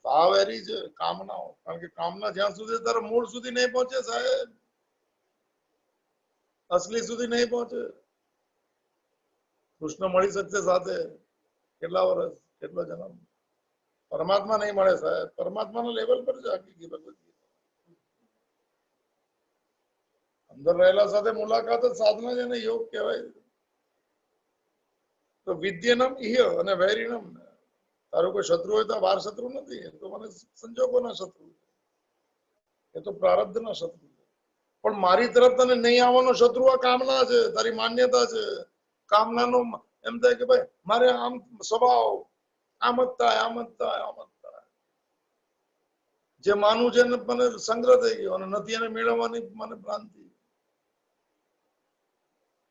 Speaker 1: આ વેરી છે કામનાઓ. કારણ કે કામના જ્યાં સુધી તારા મૂળ સુધી નહીં પહોંચે સાહેબ, અસલી સુધી નહીં પહોંચે. કૃષ્ણ મળી શકશે સાથે કેટલા વર્ષ, કેટલો જન્મ, પરમાત્મા નહીં મળે સાહેબ. પરમાત્માના લેવલ પર છે હકીકી ભગવદ ગીતા. અંદર રહેલા સાથે મુલાકાત જ સાધના છે ને યોગ કહેવાય. તો વિદ્યનમ ઇહ અને વૈરિણમ. તારો કોઈ શત્રુ હોય તો વાર શત્રુ નથી, એ તો મને સંજોગોના શત્રુ છે, એ તો પ્રારબ્ધના શત્રુ છે. પણ મારી તરફ તને નહીં આવવાનો શત્રુ આ કામના છે, તારી માન્યતા છે. કામનાનો એમ થાય કે ભાઈ મારે આમ સ્વભાવ, આમ જ થાય, આમ જ થાય, આમ જ થાય. જે માનું છે ને મને સંગ્રહ થઈ ગયો અને નથી એને મેળવવાની મને ભ્રાંતિ.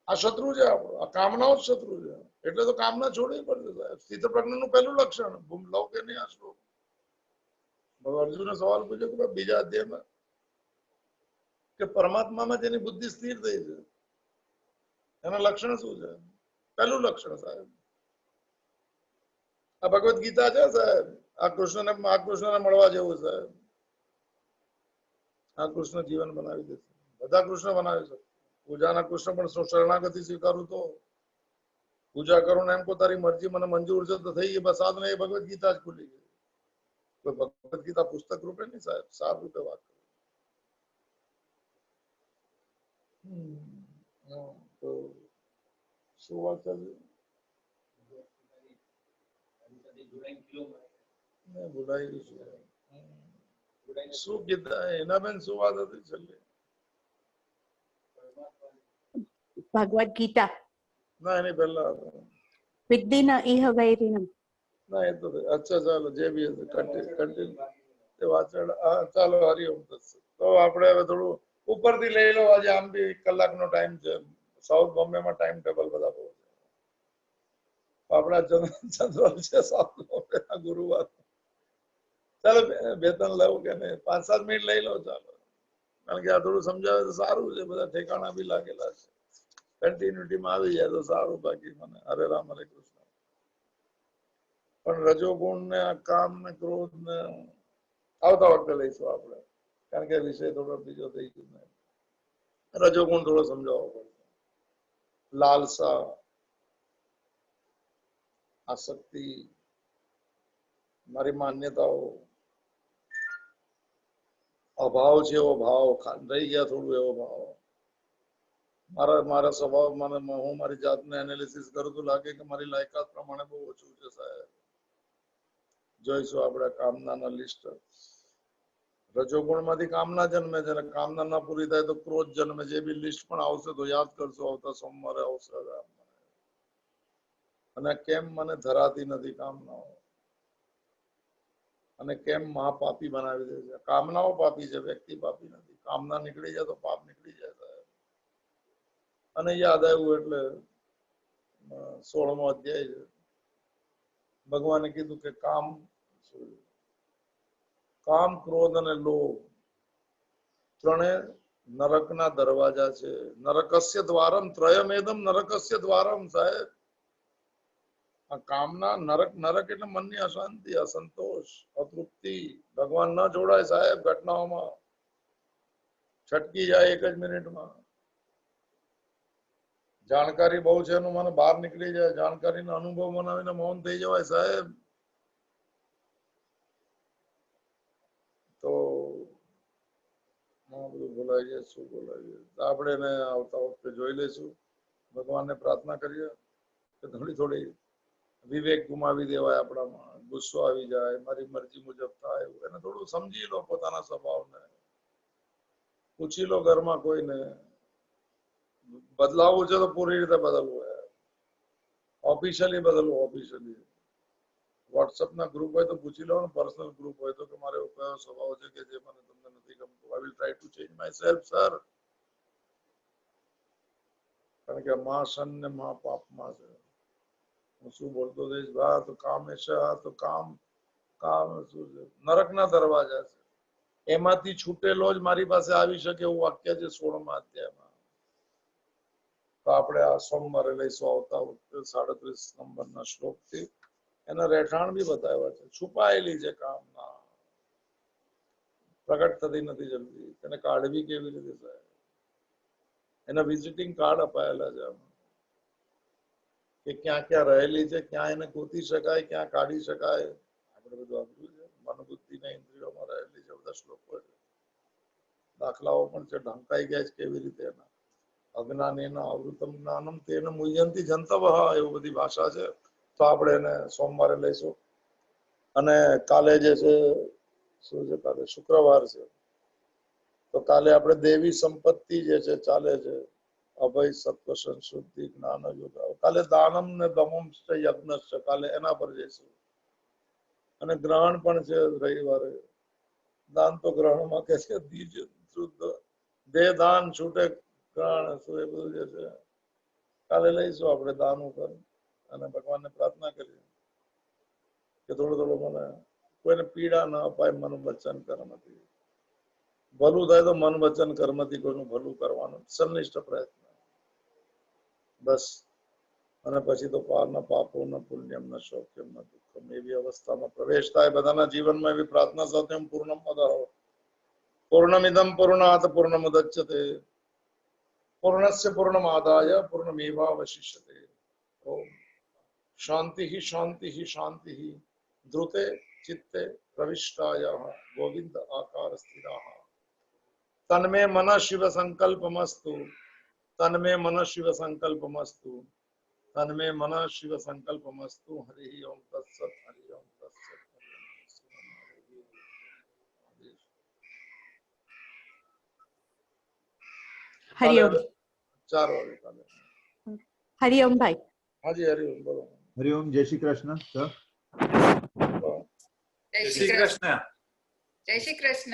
Speaker 1: આ શત્રુ છે આપણો, આ કામનાઓ જ શત્રુ છે. એટલે તો કામના છોડવી પડશે સાહેબ. સ્થિત પ્રજ્ઞનું પહેલું લક્ષણ ભૂમ લવ કે નહીં આ શ્લોક. અર્જુને સવાલ પૂછ્યો કે બીજા અધ્યાયમાં કે પરમાત્મામાં જેની બુદ્ધિ સ્થિર થઈ છે એના લક્ષણ શું છે? પહેલું લક્ષણ સાહેબ આ ભગવદ ગીતા છે સાહેબ. આ કૃષ્ણને મળવા જેવું સાહેબ. આ કૃષ્ણ જીવન બનાવી દેશે. બધા કૃષ્ણ બનાવી શકે. પૂજાના કૃષ્ણ પણ શરણાગતિ સ્વીકારું તો પૂજા કરું ને એમ કો તારી મરજી મને મંજૂર છે તો થઈ ગઈ બસ. આ એ ભગવદ ગીતા જ ખુલી ગઈ. તો ભગવદ ગીતા પુસ્તક રૂપે નહીં સાહેબ, સાર રૂપે વાત કરું. તો શું વાત ચાલી? ભૂલાઈ ગયું. શું કીધા એના બેન? શું વાત હતી છેલ્લે?
Speaker 2: ભગવદ ગીતા
Speaker 1: ના એની પહેલા
Speaker 2: વિદ્યન ઇહ વૈરિણમ.
Speaker 1: ના એ તો અચ્છા ચાલો જે બી હશે કન્ટિન્યુ તે વાંચણ. ચાલો હરિઓમ. તો આપણે હવે થોડું ઉપરથી લઈ લો. આજે આમ બી 1 કલાકનો ટાઈમ છે. સાઉથ બોમ્બેમાં ટાઈમ ટેબલ બધા બહુ છે. આપણા ચંદ્ર છે સાઉથ બોમ્બેના ગુરુવાર. ચાલો 2-3 લઉં કે નહીં? 5-7 મિનિટ લઈ લો ચાલો. કારણ કે આ થોડું સમજાવે તો સારું છે. બધા ઠેકાણા બી લાગેલા છે. કન્ટિન્યુટીમાં આવી જાય તો સારું. બાકી મને હરે રામ હરે કૃષ્ણ. પણ રજોગુણ ને કામ ને ક્રોધ ને આવતા વખતે લઈશું આપણે, કારણ કે વિષય થોડો બીજો થઈ ગયો. રજોગુણ થોડો સમજાવવો પડશે. લાલસા, આસક્તિ, મારી માન્યતાઓ, અભાવ છે એવો ભાવ, રહી ગયા થોડું એવો ભાવ. મારા સ્વભાવ મને હું મારી જાતને એનાલિસિસ કરું તો લાગે કે મારી લાયકાત પ્રમાણે બહુ ઓછું છે સાહેબ. જોઈશું આપણે કામનાના લિસ્ટ. રજોગુણ માંથી કામના જન્મે છે. કામના ના પૂરી થાય તો ક્રોધ જન્મે. જે બી લિસ્ટ પણ આવશે તો યાદ કરશો. આવતા સોમવારે આવશે. અને કેમ મને ધરાતી નથી કામનાઓ, અને કેમ મહાપાપી બનાવી દે છે. કામનાઓ પાપી છે, વ્યક્તિ પાપી નથી. કામના નીકળી જાય તો પાપ નીકળી જાય સાહેબ. અને યાદ આવ્યું એટલે 16મો અધ્યાય છે. ભગવાને કીધું કે કામ, ક્રોધ અને લોભ ત્રણે નરકના દરવાજા છે. નરકસ્ય દ્વારમ ત્રયમેદમ નરકસ્ય દ્વારમ સાહેબ. આ કામના નરક નરક એટલે મનની અશાંતિ, અસંતોષ, અતૃપ્તિ. ભગવાન ન જોડાય સાહેબ ઘટનાઓમાં, છટકી જાય એક જ મિનિટમાં. જાણકારી બહુ છે એનું મને બહાર નીકળી જાય, જાણકારીનો અનુભવ બનાવીને મૌન થઈ જવાય સાહેબ. તો બધું બોલાય જાય, શું બોલાય જાય. આપણે એને આવતા વખતે જોઈ લઈશું. ભગવાનને પ્રાર્થના કરીએ કે થોડી વિવેક ગુમાવી દેવાય આપણામાં, ગુસ્સો આવી જાય, મારી મરજી મુજબ થાય, એને થોડું સમજી લો પોતાના સ્વભાવને, પૂછી લો ઘરમાં કોઈને. બદલાવવું છે તો પૂરી રીતે બદલવું, ઓફિશિયલી બદલવું. ઓફિશિયલી વોટ્સઅપ ના ગ્રુપ હોય તો પૂછી લો ને, પર્સનલ ગ્રુપ હોય તો કે મારે એવો કયો સ્વભાવ છે કે જે મને તમને નથી ગમતો. I will try to change my self sir. કારણ કે મા શન ને મા પાપમાં છે. હું શું બોલતો જઈશ, આ તો કામ છે, આ તો કામ શું છે, નરકના દરવાજા છે. એમાંથી છૂટેલો જ મારી પાસે આવી શકે એવું વાક્ય છે 16મા અધ્યાયમાં. તો આપણે આ સોમવારે લઈશું આવતા વખતે 37 નંબરના શ્લોકથી. એના રહેઠાણ બી બતાવ્યા છે. છુપાયેલી છે કામના, પ્રગટ થતી નથી જલ્દી. તેને કાઢવી કેવી રીતે થાય, એના વિઝિટિંગ કાર્ડ અપાયેલા છે આમાં, કે ક્યાં ક્યાં રહેલી છે, ક્યાં એને ગોતી શકાય, ક્યાં કાઢી શકાય. આપણે બધું આપ્યું છે. મનોબુદ્ધિ ના ઇન્દ્રિયોમાં રહેલી છે બધા શ્લોકો છે. દાખલાઓ પણ છે, ઢંકાઈ ગયા છે કેવી રીતે એના. અજ્ઞાનેન આવૃતમ જ્ઞાનમ તેન મુહ્યંતિ જંતવઃ, એવું બધી ભાષા છે. તો આપણે એને સોમવારે લઈશું. અને કાલે જે છે શું છે, કાલે શુક્રવાર છે, તો કાલે આપણે દેવી સંપત્તિ જે છે ચાલે છે, અભય સત્વ સંશુદ્ધિ જ્ઞાન યોગ. કાલે દાનમ ને દમમ યજ્ઞ છે, કાલે એના પર જઈશું. અને ગ્રહણ પણ છે રવિવારે. દાન તો ગ્રહણમાં કે છે બીજ શુદ્ધ દેહ દાન છૂટે ગ્રહણ, શું એ બધું જે છે કાલે લઈશું આપણે દાન ઉપર. અને ભગવાનને પ્રાર્થના કરીએ કે થોડું મને કોઈને પીડા ન અપાય મન વચન કર્મથી. ભલું થાય તો મન વચન કર્મથી કોઈનું ભલું કરવાનું સંનિષ્ઠ પ્રયત્ન, બસ. અને પછી તો પારના પાપો ન પુણ્યમ ન શોક્યમ ન દુઃખમ, એવી અવસ્થામાં પ્રવેશ થાય બધાના જીવનમાં. એવી પ્રાર્થના સાથે પૂર્ણમ પધારો. પૂર્ણમિદમ પૂર્ણાત પૂર્ણમુદચ્યતે પૂર્ણસ્ય પૂર્ણમાદાય પૂર્ણમેવાવશિષ્યતે. ઓમ શાંતિ શાંતિ શાંતિ ધ્રુતે ચિત્તે પ્રવિષ્ટાય ગોવિંદ આકાર સ્થિરાઃ. તન્મે મન શિવ સંકલ્પમસ્તુ, તન્મે મન શિવ સંકલ્પમસ્તુ, તન્મે મન શિવ સંકલ્પમસ્તુ. હરિ ઓમ તત્સત, હરિ ઓમ તત્સત.
Speaker 2: હરિઓમ.
Speaker 1: 4 વાગે કાલે.
Speaker 2: હરિઓમ ભાઈ.
Speaker 1: હાજી હરિઓમ, બોલો.
Speaker 3: હરિઓમ. જય શ્રી કૃષ્ણ સર.
Speaker 4: જય શ્રી કૃષ્ણ. જય શ્રી કૃષ્ણ.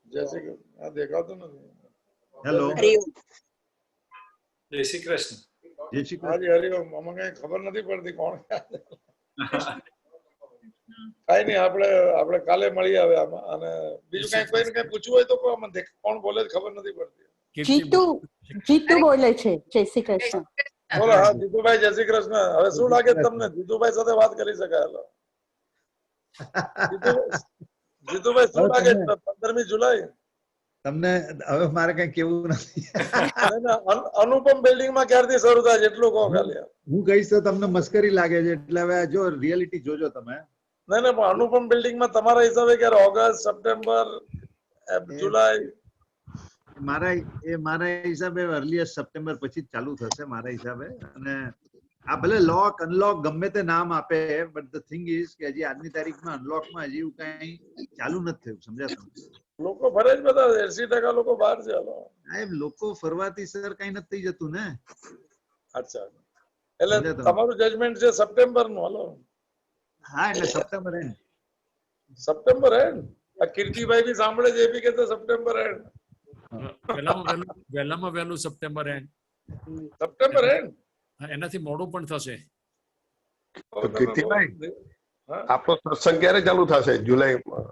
Speaker 1: જય શ્રી કૃષ્ણ. આ દેખાતું નથી.
Speaker 3: હેલો.
Speaker 2: હરિઓમ.
Speaker 5: જય શ્રી કૃષ્ણ.
Speaker 3: જય શ્રી કૃષ્ણ.
Speaker 1: હાજી હરિઓમ. અમને કઈ ખબર નથી પડતી કોણ. કઈ નહીં, આપણે કાલે મળી આવે આમાં. અને બીજું કઈ કોઈને કઈ પૂછવું હોય તો કોણ બોલે ખબર નથી પડતી.
Speaker 2: જીતુ બોલે છે. જય શ્રી કૃષ્ણ.
Speaker 1: બોલો. હા જીતુભાઈ, જય શ્રી કૃષ્ણ. હવે શું લાગે તમને, જીતુભાઈ સાથે વાત કરી શકાય? જીતુભાઈ શું લાગે 15મી જુલાઈ?
Speaker 3: તમને હવે મારે કઈ કેવું નથી.
Speaker 1: અનુપમ બિલ્ડિંગ માં ક્યારથી શરૂ થાય છે એટલું કહો ખાલી.
Speaker 3: હું કહીશ તો તમને મસ્કરી લાગે છે, એટલે હવે જો રિયાલિટી જોજો તમે.
Speaker 1: નહીં પણ અનુપમ બિલ્ડિંગ માં તમારા હિસાબે ક્યારે ઓગસ્ટ, સપ્ટેમ્બર, જુલાઈ?
Speaker 3: મારા હિસાબે અર્લીએસ્ટ સપ્ટેમ્બર પછી જ ચાલુ થશે મારા હિસાબે. અને આ ભલે લોક અનલોક ગમે તે નામ આપે, બટ ધ થિંગ ઇઝ કે હજી આજની તારીખમાં અનલોકમાં હજી કઈ ચાલુ નથી થયું. સમજ્યા તમે?
Speaker 1: લોકો ફરે જ બધા, 80% લોકો બહાર છે.
Speaker 3: એમ લોકો ફરવાથી સર કઈ નથી થઈ જતું ને.
Speaker 1: અચ્છા, એટલે તમારું જજમેન્ટ છે સપ્ટેમ્બર નું? હલો.
Speaker 3: હા, એટલે સપ્ટેમ્બર એન્ડ.
Speaker 1: September and. આ કીર્તિભાઈ બી સાંભળે છે, એ બી કહેતા સપ્ટેમ્બર એન્ડ.
Speaker 5: વહેલામાં વહેલું સપ્ટેમ્બર એન્ડ.
Speaker 1: September and.
Speaker 5: એનાથી મોડું પણ થશે.
Speaker 6: તો કીર્તિભાઈ, આપણો સત્સંગ ક્યારે ચાલુ થશે? જુલાઈમાં?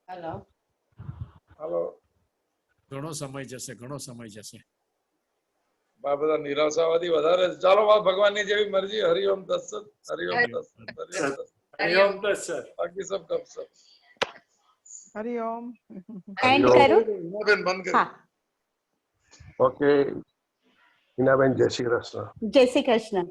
Speaker 1: હાલો.
Speaker 5: ઘણો સમય જશે, ઘણો સમય જશે.
Speaker 1: આ બધા નિરાશાવાદી વધારે છે. ચાલો ભગવાનની જેવી મરજી. હરિઓમ તત્સત. હરિઓમ તત્સત. હરિઓમ તત્સત.
Speaker 5: હરિઓમ તત્સત.
Speaker 1: બાકી સબ ગપસપ.
Speaker 2: હરિઓમ.
Speaker 4: એન્ડ
Speaker 6: હરિઓમ.
Speaker 4: કરું
Speaker 1: હિનાબેન બંધ કરી.
Speaker 2: હા,
Speaker 6: ઓકે હિનાબેન જય શ્રી કૃષ્ણ.
Speaker 2: જય શ્રી કૃષ્ણ.